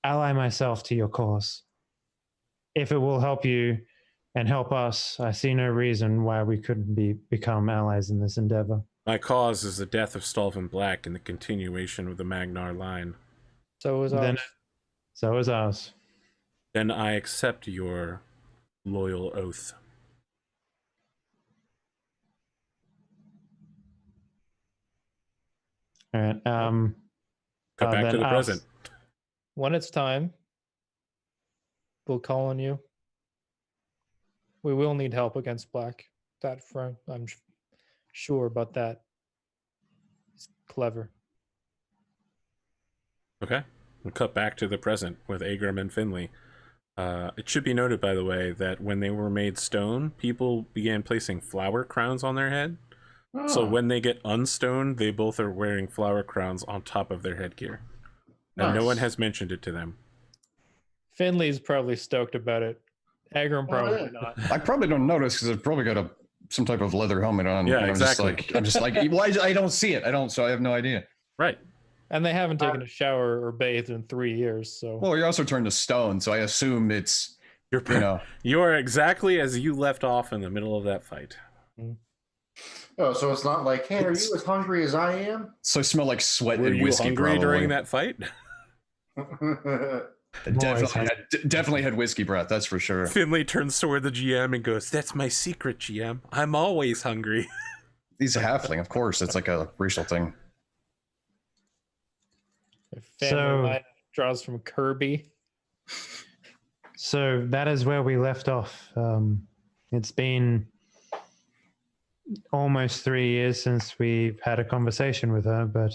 ally myself to your cause. If it will help you and help us, I see no reason why we couldn't become allies in this endeavor. My cause is the death of Stalvin Black and the continuation of the Magnar line. So is ours. So is ours. Then I accept your loyal oath. All right. Cut back to then the us. present. When it's time, we'll call on you. We will need help against Black. That front, I'm sure about that. It's clever. Okay. We'll cut back to the present with Agram and Finley. It should be noted, by the way, that when they were made stone, people began placing flower crowns on their head. So when they get unstoned, they both are wearing flower crowns on top of their headgear. And no one has mentioned it to them. Finley's probably stoked about it. Agram probably yeah. not. I probably don't notice because I've probably got some type of leather helmet on. Yeah, and exactly. I'm just like, why? I don't see it. So I have no idea. Right. And they haven't taken a shower or bathed in 3 years, so. Well, you're also turned to stone, so I assume it's, You are exactly as you left off in the middle of that fight. Oh, so it's not like, hey, are you as hungry as I am? So I smell like sweat Were and you whiskey. hungry probably. during that fight? Definitely had whiskey breath. That's for sure. Finley turns toward the GM and goes, "That's my secret, GM. I'm always hungry." He's a halfling, of course. It's like a racial thing. Family line draws from Kirby. So that is where we left off. It's been almost 3 years since we've had a conversation with her, but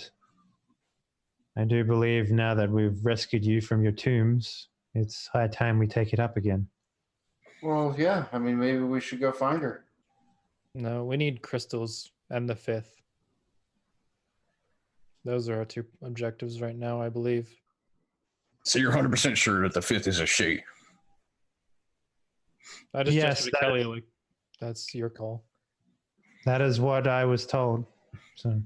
I do believe now that we've rescued you from your tombs, it's high time we take it up again. Well, yeah. I mean, maybe we should go find her. No, we need crystals and the 5th. Those are our 2 objectives right now, I believe. So you're 100% sure that the 5th is a she? I just Yes, texted Kelly, like, that's your call. That is what I was told. So,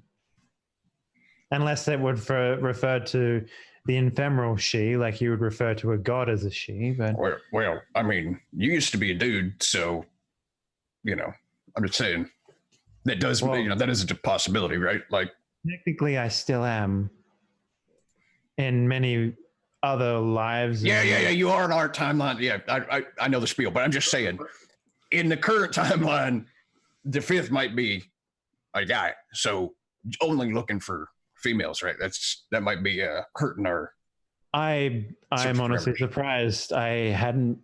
unless it would refer to the ephemeral she, like you would refer to a god as a she. But Well, I mean, you used to be a dude, so I'm just saying that does that is a possibility, right? Like technically, I still am. In many other lives. Yeah. You are in our timeline. Yeah, I know the spiel, but I'm just saying, in the current timeline, the 5th might be a guy. So only looking for females, right? That might be hurting our. I'm honestly surprised. I hadn't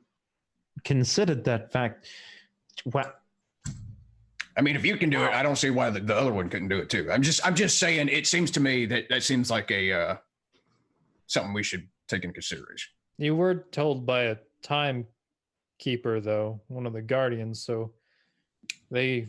considered that fact. What? I mean, if you can do it, I don't see why the other one couldn't do it too. I'm just saying. It seems to me that seems like a something we should take into consideration. You were told by a timekeeper, though, one of the guardians, so they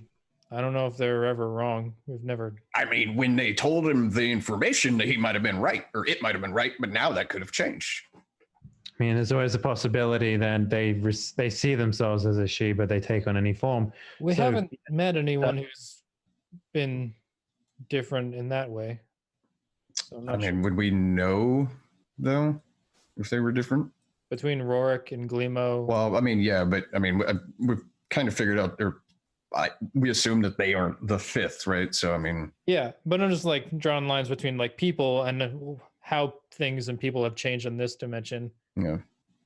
I don't know if they're ever wrong. We've never. I mean, when they told him the information, he might have been right, or it might have been right, but now that could have changed. I mean, there's always a possibility that they see themselves as a she, but they take on any form. We So- haven't met anyone who's been different in that way. So I'm I not mean, sure. would we know though if they were different? Between Rorik and Glimo. Well, I mean, yeah, but I mean, we've kind of figured out, or we assume that they aren't the fifth, right? So, I mean, Yeah, but I'm just like drawing lines between like people and how things and people have changed in this dimension. yeah.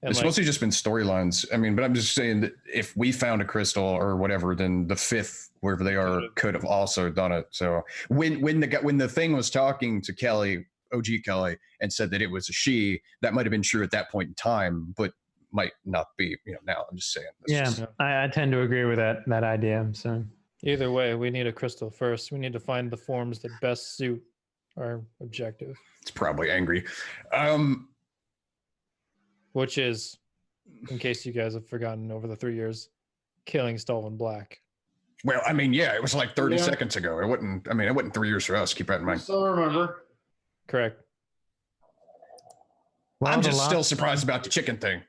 And It's like, mostly just been storylines. I mean, but I'm just saying that if we found a crystal or whatever, then the fifth, wherever they are, could have also done it. So when the thing was talking to Kelly, OG Kelly, and said that it was a she, that might have been true at that point in time, but might not be. Now I'm just saying. Yeah, I tend to agree with that idea. So either way, we need a crystal first. We need to find the forms that best suit our objective, It's probably angry. which is, in case you guys have forgotten over the 3 years, killing Stalvin Black. Well, I mean, yeah, it was like 30 Yeah. seconds ago. It wasn't 3 years for us. Keep that in I mind. still remember. Correct. well, I'm the just still last- surprised about the chicken thing.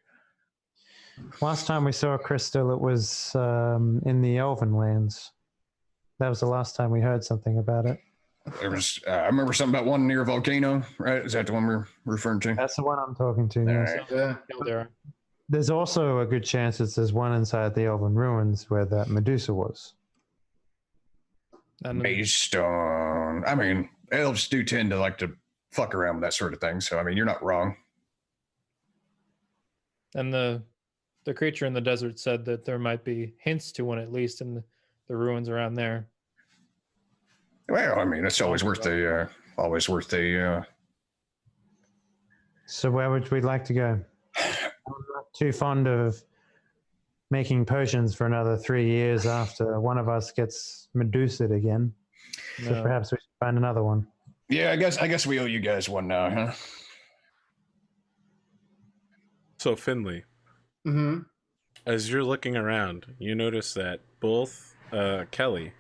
Last time we saw a crystal, it was in the Elven lands. That was the last time we heard something about it. There was, I remember something about one near a volcano, right? Is that the one we're referring to? That's the one I'm talking to. All Yes. right. Yeah. Kildare. There's also a good chance that there's one inside the Elven ruins where that Medusa was. And Based on, I mean, elves do tend to like to fuck around with that sort of thing. So, I mean, you're not wrong. the creature in the desert said that there might be hints to one at least in the ruins around there. Well, I mean, it's always worth the, So where would we like to go? I'm not too fond of making potions for another 3 years after one of us gets Medusa'd again. So No. perhaps we should find another one. yeah, I guess we owe you guys one now, huh? So Finley, Mm-hmm. as you're looking around, you notice that both Kelly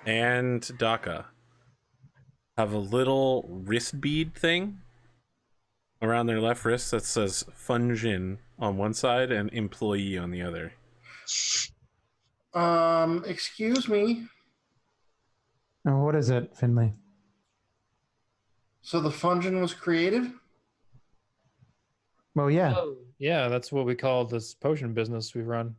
and Daka have a little wrist bead thing around their left wrist that says Funjin on one side and employee on the other. Excuse me. Oh, what is it, Finley? So the Fungin was created? Well, yeah. Oh, yeah, that's what we call this potion business we run.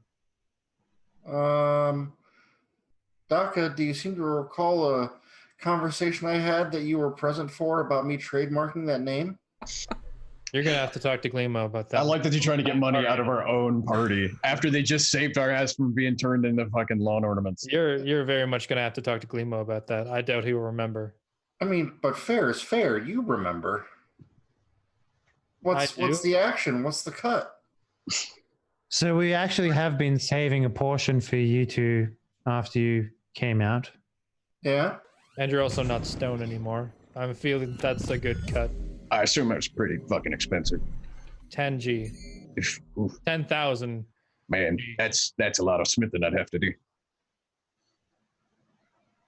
Daka, do you seem to recall a conversation I had that you were present for about me trademarking that name? You're gonna have to talk to Glimo about that. I like that you're trying to get money out of our own party after they just saved our ass from being turned into fucking lawn ornaments. You're very much gonna have to talk to Glimo about that. I doubt he will remember. I mean, but fair is fair. You remember. What's do. the action? What's the cut? So we actually have been saving a portion for you two after you came out. Yeah. And you're also not stone anymore. I'm feeling that's a good cut. I assume that's pretty fucking expensive. 10G. Oof, 10,000. man, that's a lot of smithing I'd have to do.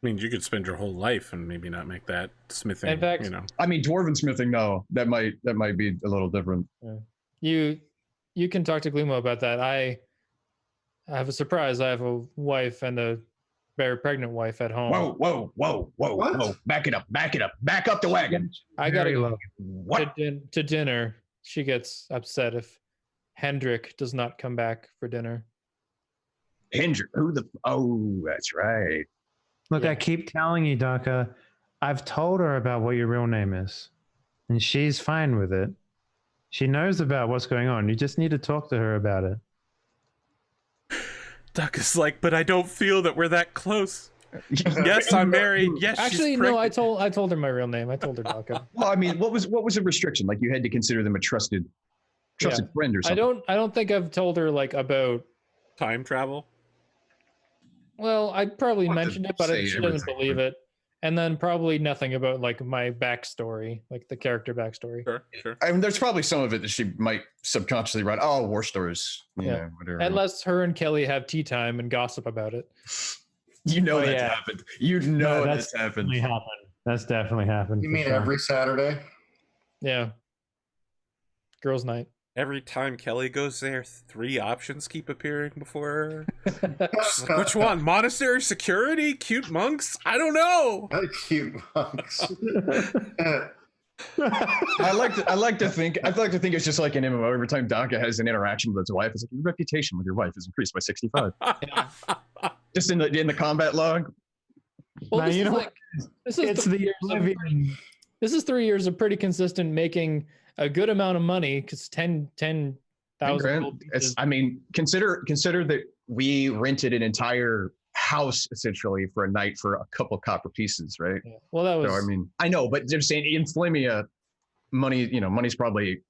I mean, you could spend your whole life and maybe not make that smithing. In fact- you know, I mean, dwarven smithing, no, that might be a little different. You can talk to Glimo about that. I have a surprise. I have a wife and a very pregnant wife at home. Whoa! What? Back it up! Back up the wagon! I gotta Very go low. What? to dinner. She gets upset if Hendrik does not come back for dinner. Hendrik? Who the? Oh, that's right. Look, Yeah. I keep telling you, Daka, I've told her about what your real name is, and she's fine with it. She knows about what's going on. You just need to talk to her about it. Duck like, but I don't feel that we're that close. Yes, I'm married. Yes, Actually, she's no. pregnant. I told her my real name. I told her Daka. Well, I mean, what was the restriction? Like you had to consider them a trusted friend or I something. don't think I've told her like about. Time travel. Well, I probably What to mentioned it, but say she doesn't everything, believe right? it. And then probably nothing about like my backstory, like the character backstory. Sure. I mean, there's probably some of it that she might subconsciously write. Oh, war stories, Yeah. know, whatever. Unless her and Kelly have tea time and gossip about it. You know Oh, that's yeah. happened. You know that's happened. Definitely happened. That's definitely happened. You for mean sure. every Saturday? Yeah. Girls' night. Every time Kelly goes there, 3 options keep appearing before her. She's like, which one? Monastery security? Cute monks? I don't know. Cute monks. I like to think it's just like an MMO. Every time Daka has an interaction with his wife, it's like your reputation with your wife is increased by 65. Just in the combat log. Well, Now, this you is know like this is it's 3 the years of Oblivion. this is 3 years of pretty consistent making a good amount of money because 10,000 gold pieces. I mean, consider that we rented an entire house essentially for a night for a couple copper pieces, right? Yeah. Well, that was. So I mean, I know, but they're saying in Flamia, money's probably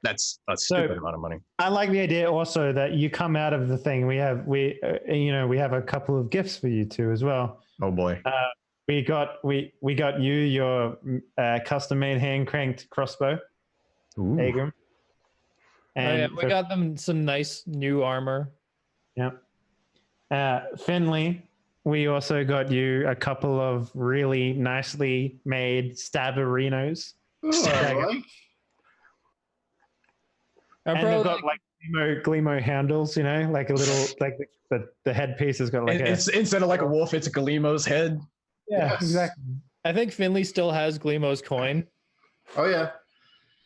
that's a stupid amount of money. I like the idea also that you come out of the thing. We have a couple of gifts for you too as well. Oh boy. We got you your custom made hand cranked crossbow, Ooh. Agram. Yeah, we got them some nice new armor. Yeah. Finley, we also got you a couple of really nicely made stabberinos. Ooh, I like. I'm And they've probably got like Gleamo handles, like a little, like the headpiece has got like It's instead of like a wolf, it's a Galimo's head. yeah, Yes. exactly. I think Finley still has Gleamo's coin. Oh yeah.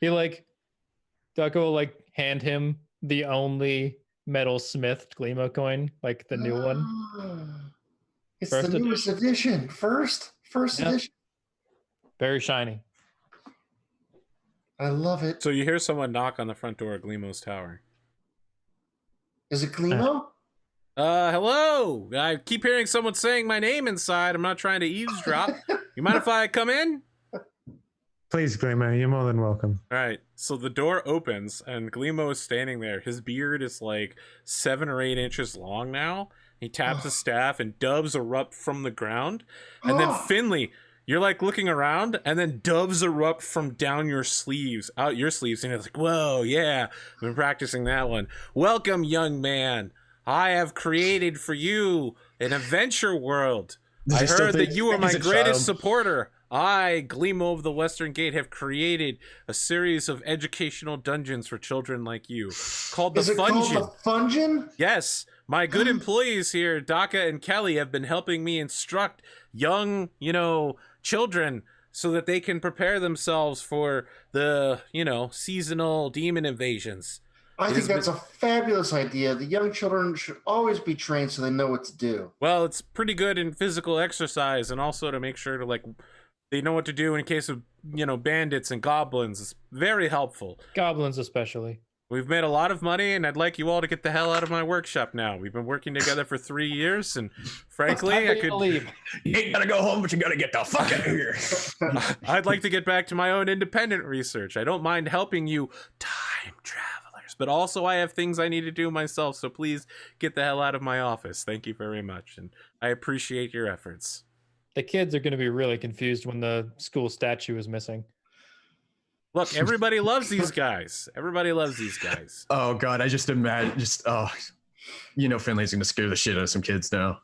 He Ducko will hand him the only metal smithed Gleamo coin, like the new one. It's First the newest edition. First Yep. edition. Very shiny. I love it. So you hear someone knock on the front door of Gleamo's tower. Is it Gleamo? Hello. I keep hearing someone saying my name inside. I'm not trying to eavesdrop. You mind if I come in? Please, Gleamo, you're more than welcome. All right. So the door opens and Gleamo is standing there. His beard is like 7 or 8 inches long now. He taps his staff and doves erupt from the ground. And then Finley, you're like looking around and then doves erupt from down your sleeves, out your sleeves. And you're like, whoa, yeah, I've been practicing that one. Welcome, young man. I have created for you an adventure world. I heard that you are my greatest supporter. I, Gleamo of the Western Gate, have created a series of educational dungeons for children like you, called the Is it called Fungeon. the Fungeon? Yes, my good employees here, Daka and Kelly, have been helping me instruct young, children so that they can prepare themselves for the, seasonal demon invasions. I think that's a fabulous idea. The young children should always be trained so they know what to do. Well, it's pretty good in physical exercise and also to make sure to they know what to do in case of, bandits and goblins. It's very helpful. Goblins especially. We've made a lot of money, and I'd like you all to get the hell out of my workshop now. We've been working together for 3 years, and frankly, I could leave. You ain't gotta go home, but you gotta get the fuck out of here. I'd like to get back to my own independent research. I don't mind helping you time travelers, but also I have things I need to do myself, so please get the hell out of my office. Thank you very much, and I appreciate your efforts. The kids are going to be really confused when the school statue is missing. Look, everybody loves these guys. Everybody loves these guys. Oh god, I just imagine Finley's gonna scare the shit out of some kids now.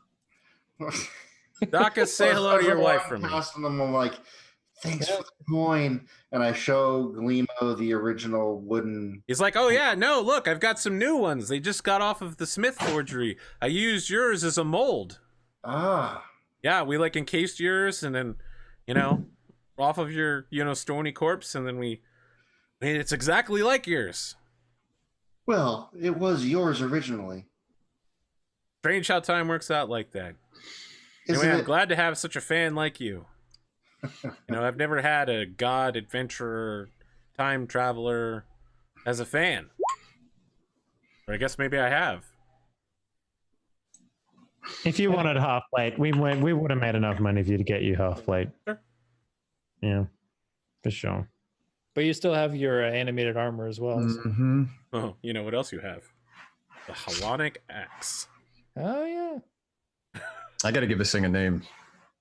Daka, say hello to your wife for me. Past them, I'm like, thanks for the coin. And I show Gleamo the original wooden. He's like, oh yeah, no, look, I've got some new ones. They just got off of the Smith forgery. I used yours as a mold. Ah. Yeah, we encased yours and then, off of your, stony corpse, and then it's exactly like yours. Well, it was yours originally. Strange how time works out like that. Isn't Anyway, I'm it? glad to have such a fan like you. I've never had a god, adventurer, time traveler as a fan. Or I guess maybe I have. If you wanted half plate, we would have made enough money for you to get you half plate. Sure. Yeah, for sure. But you still have your animated armor as well. So. Mm-hmm. Oh, you know what else you have? The Halonic Axe. Oh, yeah. I gotta give this thing a name.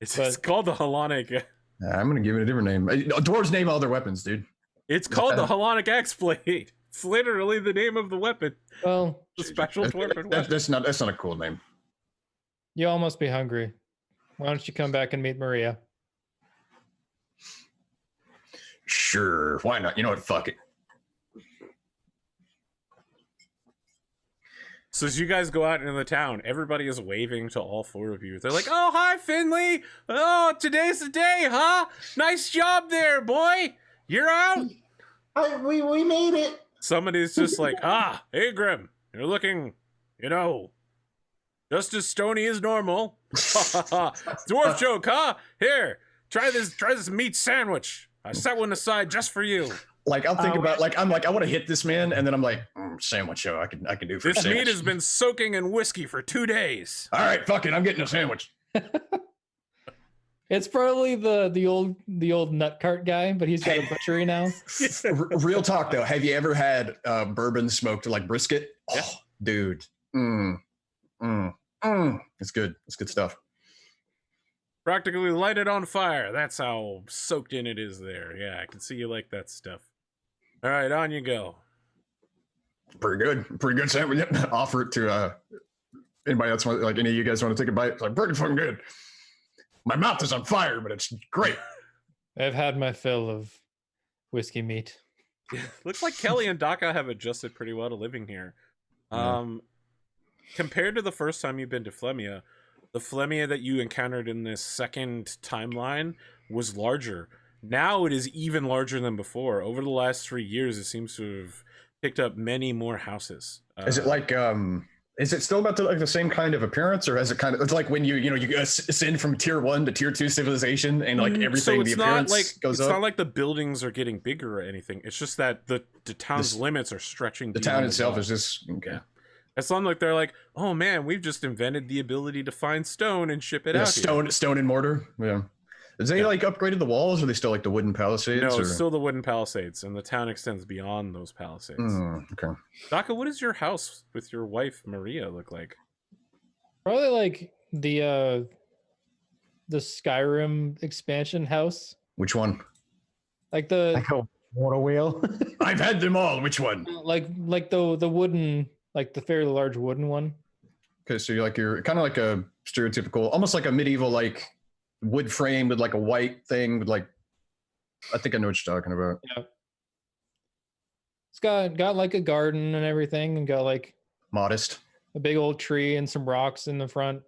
It's called the Halonic. I'm gonna give it a different name. Dwarves name all their weapons, dude. It's called the Halonic Axe Blade. It's literally the name of the weapon. Well, The special dwarven weapon. That's not a cool name. You all must be hungry. Why don't you come back and meet Maria? Sure, why not? You know what? Fuck it. So as you guys go out into the town, everybody is waving to all four of you. They're like, "Oh, hi, Finley. Oh, today's the day, huh? Nice job there, boy. You're out." We made it. Somebody's just like, hey, Grim, you're looking, just as stony as normal. Dwarf joke, huh? Here, try this meat sandwich. I set one aside just for you. Like I'll think about I want to hit this man, and then I'm like, sandwich show. I can do for This a sandwich. meat has been soaking in whiskey for 2 days. All right, fuck it. I'm getting a sandwich. It's probably the old nut cart guy, but he's got a butchery now. Real talk though, have you ever had bourbon smoked like brisket? Yeah. Oh, dude. It's good. It's good stuff. Practically light it on fire. That's how soaked in it is there. Yeah, I can see you like that stuff. All right, on you go. Pretty good sandwich. Yep. Offer it to anybody else. Like any of you guys want to take a bite? It's like pretty fucking good. My mouth is on fire, but it's great. I've had my fill of whiskey meat. Looks like Kelly and Daka have adjusted pretty well to living here. Compared to the first time you've been to Flemia, the Flemia that you encountered in this second timeline was larger. Now it is even larger than before. Over the last 3 years, it seems to have picked up many more houses. Is it like is it still about the same kind of appearance, or has it kind of, it's like when you ascend from tier 1 to tier 2 civilization and like everything, the appearance goes up? It's not like the buildings are getting bigger or anything. It's just that the town's limits are stretching. The town itself is just okay. Yeah. It's not like they're like, oh man, we've just invented the ability to find stone and ship it out. Stone and mortar. Yeah. Is they like upgraded the walls, or are they still like the wooden palisades? No, or? it's still the wooden palisades, and the town extends beyond those palisades. Okay. Daka, what does your house with your wife Maria look like? Probably like the Skyrim expansion house. Which one? Like the Like a water wheel. I've had them all. Which one? like the wooden, like the fairly large wooden one. Okay, so you're kind of like a stereotypical, almost like a medieval like wood frame with like a white thing with like, I think I know what you're talking about. Yeah. It's got like a garden and everything, and got like Modest. a big old tree and some rocks in the front,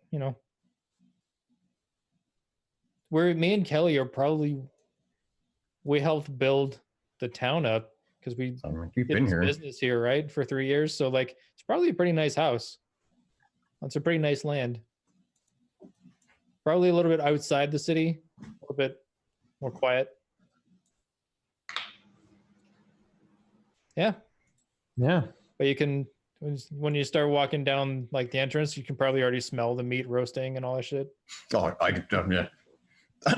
Where me and Kelly are probably, we helped build the town up because we You've did been this here. business here, right? For 3 years. So like, it's probably a pretty nice house. It's a pretty nice land. Probably a little bit outside the city, a little bit more quiet. Yeah. Yeah. But you can, when you start walking down like the entrance, you can probably already smell the meat roasting and all that shit. Oh, yeah.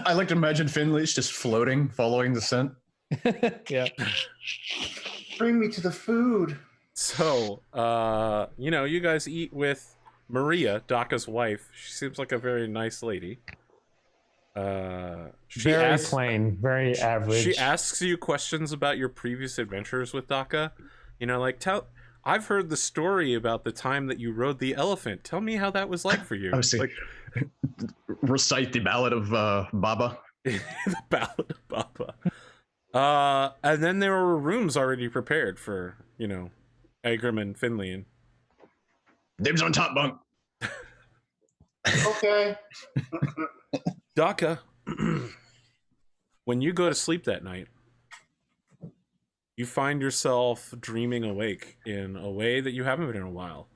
I like to imagine Finley's just floating, following the scent. Yeah. Bring me to the food. So, you guys eat with Maria, Daka's wife. She seems like a very nice lady. Very plain, very average. She asks you questions about your previous adventures with Daka. I've heard the story about the time that you rode the elephant. Tell me how that was like for you. Like, recite the ballad of Baba. The ballad of Baba. And then there were rooms already prepared for, Agrim and Finley. And Dibs on top bunk. Okay. Daka, when you go to sleep that night, you find yourself dreaming awake in a way that you haven't been in a while.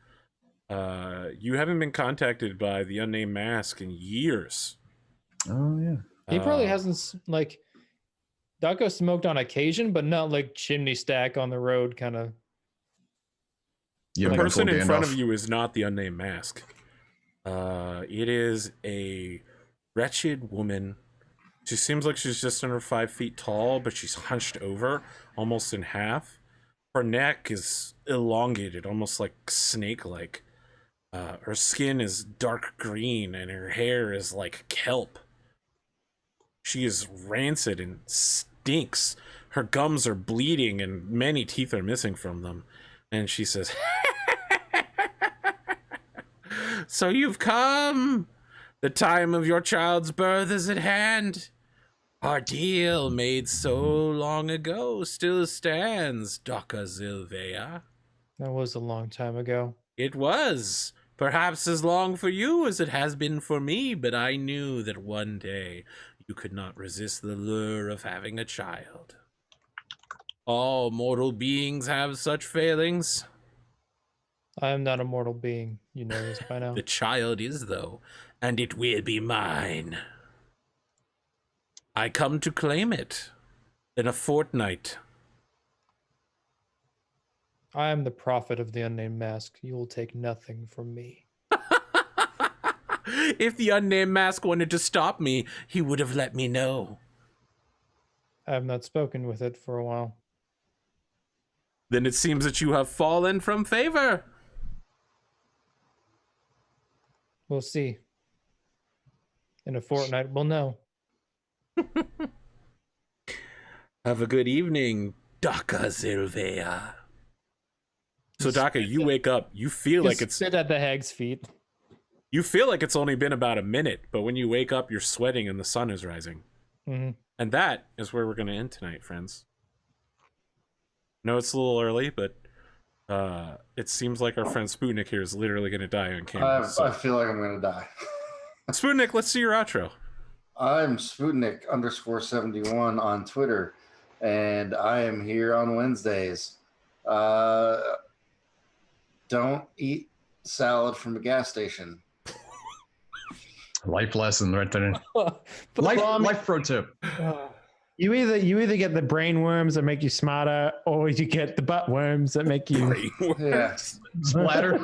You haven't been contacted by the unnamed mask in years. Oh, yeah. He probably hasn't, like, Daka smoked on occasion, but not like chimney stack on the road kind of. The person in front of you is not the unnamed mask. It is a wretched woman. She seems like she's just under 5 feet tall, but she's hunched over, almost in half. Her neck is elongated, almost like snake-like. Her skin is dark green, and her hair is like kelp. She is rancid and stinks. Her gums are bleeding, and many teeth are missing from them. And she says, So you've come. The time of your child's birth is at hand. Our deal made so long ago still stands, Daka Zilvea. That was a long time ago. It was. Perhaps as long for you as it has been for me, but I knew that one day you could not resist the lure of having a child. All mortal beings have such failings. I am not a mortal being. You know this by now. The child is, though, and it will be mine. I come to claim it in a fortnight. I am the prophet of the unnamed mask. You will take nothing from me. If the unnamed mask wanted to stop me, he would have let me know. I have not spoken with it for a while. Then it seems that you have fallen from favor. We'll see. In a fortnight, we'll know. Have a good evening, Daka Zilvea. So Daka, you wake up, you feel like it's sit at the hag's feet. You feel like it's only been about a minute, but when you wake up, you're sweating and the sun is rising. Mm-hmm. And that is where we're going to end tonight, friends. No, it's a little early, but it seems like our friend Spootnik here is literally going to die on camera. I feel like I'm going to die. Spootnik, let's see your outro. I'm Spootnik_71 on Twitter, and I am here on Wednesdays. Don't eat salad from a gas station. Life lesson right there. Life pro tip. You either get the brain worms that make you smarter, or you get the butt worms that make you Yeah. Splatter.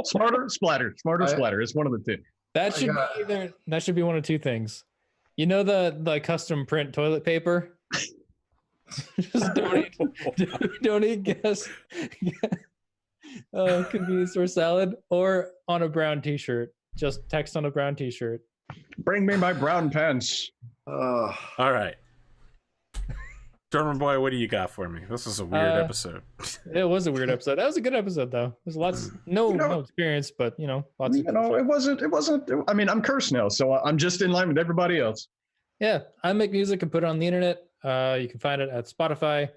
Smarter, splatter. Smarter, splatter. It's one of the two. That should be either. That should be one of two things. You know the custom print toilet paper. Just don't eat gas. Convenience store salad, or on a brown T-shirt. Just text on a brown T-shirt. Bring me my brown pants. All right. Drumurboy, what do you got for me? This is a weird episode. It was a weird episode. That was a good episode, though. There's lots, no experience, but lots. It wasn't. I mean, I'm cursed now, so I'm just in line with everybody else. Yeah, I make music and put it on the internet. You can find it at Spotify,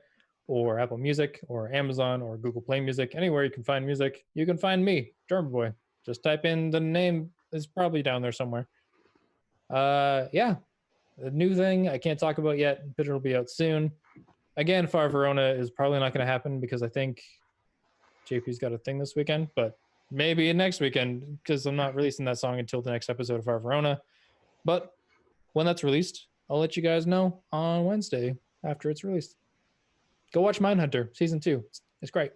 or Apple Music, or Amazon, or Google Play Music. Anywhere you can find music, you can find me, Drumurboy. Just type in the name. It's probably down there somewhere. Yeah. The new thing I can't talk about yet, but it'll be out soon. Again, Far Verona is probably not going to happen because I think JP's got a thing this weekend, but maybe next weekend because I'm not releasing that song until the next episode of Far Verona. But when that's released, I'll let you guys know on Wednesday after it's released. Go watch Mindhunter Season 2. It's great.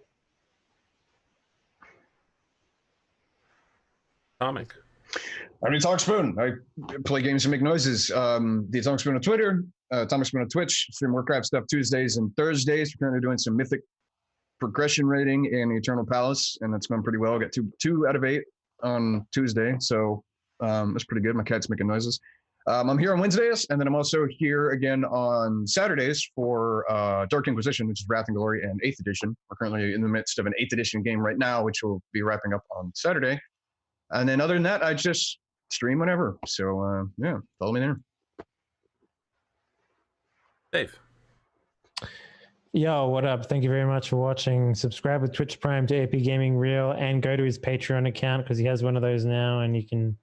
Comic. I'm Atomikspoon. I play games and make noises. The Atomikspoon on Twitter, Atomikspoon on Twitch. Stream Warcraft stuff Tuesdays and Thursdays. We're currently doing some Mythic progression rating in Eternal Palace, and that's going pretty well. I got two out of 8 on Tuesday, so that's pretty good. My cat's making noises. I'm here on Wednesdays, and then I'm also here again on Saturdays for Dark Inquisition, which is Wrath and Glory and 8th edition. We're currently in the midst of an 8th edition game right now, which will be wrapping up on Saturday. And then other than that, I just stream whenever. So, yeah, follow me there. Dave. Yo, what up? Thank you very much for watching. Subscribe with Twitch Prime to APGamingREAL and go to his Patreon account because he has one of those now and you can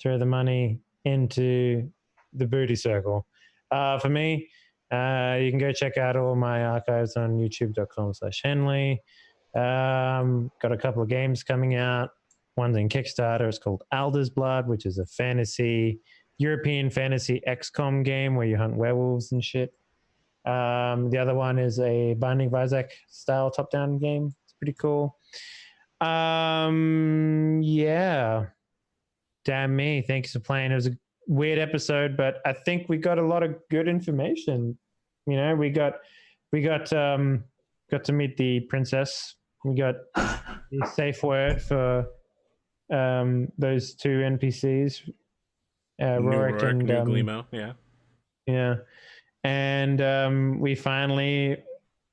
throw the money into the booty circle. For me, you can go check out all my archives on youtube.com/Henley. Got a couple of games coming out. One's in Kickstarter. It's called Alder's Blood, which is a European fantasy XCOM game where you hunt werewolves and shit. The other one is a Binding of Isaac style top-down game. It's pretty cool. Yeah. Damn me. Thanks for playing. It was a weird episode, but I think we got a lot of good information. You know, we got to meet the princess. We got the safe word for those two NPCs, Rorik and Glimo, yeah, and we finally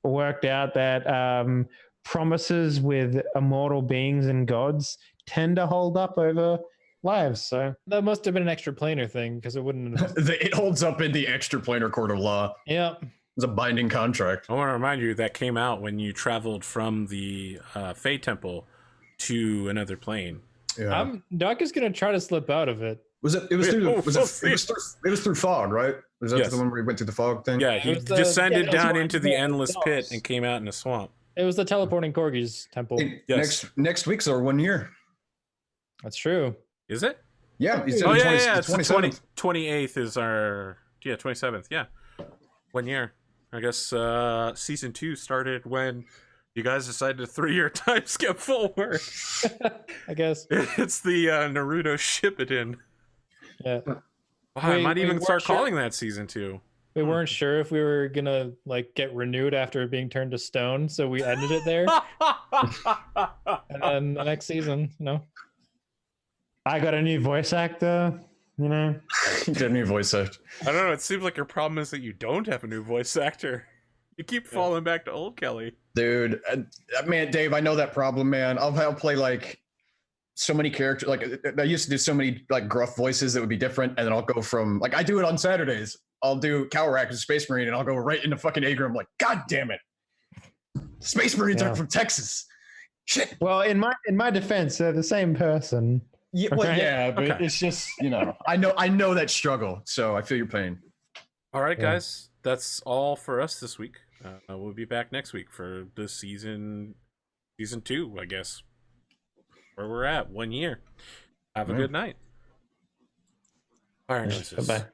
worked out that promises with immortal beings and gods tend to hold up over lives. So That must have been an extra planar thing because it wouldn't have. It holds up in the extraplanar court of law. Yeah. It's a binding contract. I want to remind you that came out when you traveled from the Fey Temple to another plane. Yeah. Doc is gonna try to slip out of it. Was it? It was through. Oh, It was through fog, right? Was that Yes. the one where we went through the fog thing? Yeah, he was the- descended yeah, that's down what into I the thought. endless That pit was- and came out in a swamp. It was the teleporting corgis temple. Hey, Yes. Next week's our 1 year. That's true. Is it? Yeah. He said Oh the yeah, 20 yeah. the It's the 27th. 28th is our 27th. Yeah, 1 year. I guess season 2 started when you guys decided to 3-year time skip forward. I guess. It's the Naruto Shippuden. Yeah. Wow, I We- might we even weren't start sure. calling that season 2. We weren't sure if we were gonna like get renewed after being turned to stone, so we ended it there. And then the next season, I got a new voice actor. You know, Didn't even voice act. I don't know. It seems like your problem is that you don't have a new voice actor. You keep falling back to old Kelly. Dude, man, Dave, I know that problem, man. I'll play like so many characters. Like I used to do so many like gruff voices that would be different, and then I'll go from like I do it on Saturdays. I'll do Cowrack as a Space Marine, and I'll go right into fucking Agram. Like, God damn it, Space Marines Yeah. are from Texas. Shit. well, in my defense, they're the same person. Yeah, well, Okay. yeah, but Okay. it's just I know that struggle, so I feel your pain. All right, Yeah. guys. That's all for us this week. We'll be back next week for the season 2, I guess. Where we're at, 1 year. Have a Yeah. good night. Fire noises. Bye-bye.